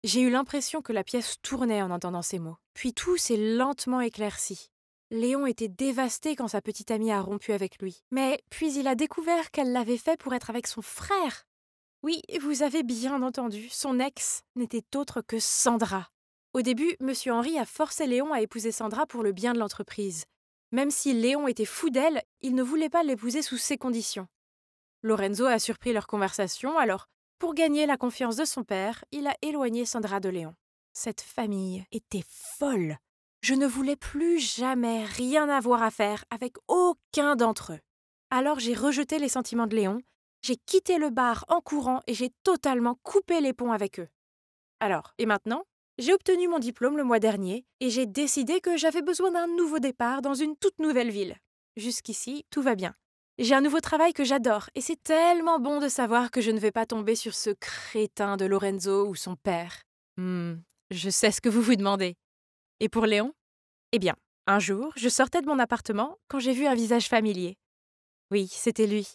J'ai eu l'impression que la pièce tournait en entendant ces mots. Puis tout s'est lentement éclairci. Léon était dévasté quand sa petite amie a rompu avec lui. Mais puis il a découvert qu'elle l'avait fait pour être avec son frère. Oui, vous avez bien entendu, son ex n'était autre que Sandra. Au début, Monsieur Henri a forcé Léon à épouser Sandra pour le bien de l'entreprise. Même si Léon était fou d'elle, il ne voulait pas l'épouser sous ces conditions. Lorenzo a surpris leur conversation, alors Pour gagner la confiance de son père, il a éloigné Sandra de Léon. Cette famille était folle. Je ne voulais plus jamais rien avoir à faire avec aucun d'entre eux. Alors j'ai rejeté les sentiments de Léon, j'ai quitté le bar en courant et j'ai totalement coupé les ponts avec eux. Alors, et maintenant ? J'ai obtenu mon diplôme le mois dernier et j'ai décidé que j'avais besoin d'un nouveau départ dans une toute nouvelle ville. Jusqu'ici, tout va bien. J'ai un nouveau travail que j'adore et c'est tellement bon de savoir que je ne vais pas tomber sur ce crétin de Lorenzo ou son père. Je sais ce que vous vous demandez. Et pour Léon ? Eh bien, un jour, je sortais de mon appartement quand j'ai vu un visage familier. Oui, c'était lui.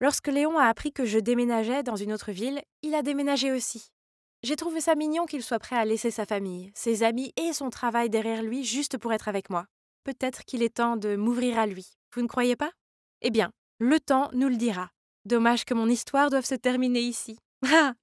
Lorsque Léon a appris que je déménageais dans une autre ville, il a déménagé aussi. J'ai trouvé ça mignon qu'il soit prêt à laisser sa famille, ses amis et son travail derrière lui juste pour être avec moi. Peut-être qu'il est temps de m'ouvrir à lui. Vous ne croyez pas ? Eh bien, le temps nous le dira. Dommage que mon histoire doive se terminer ici. Ah !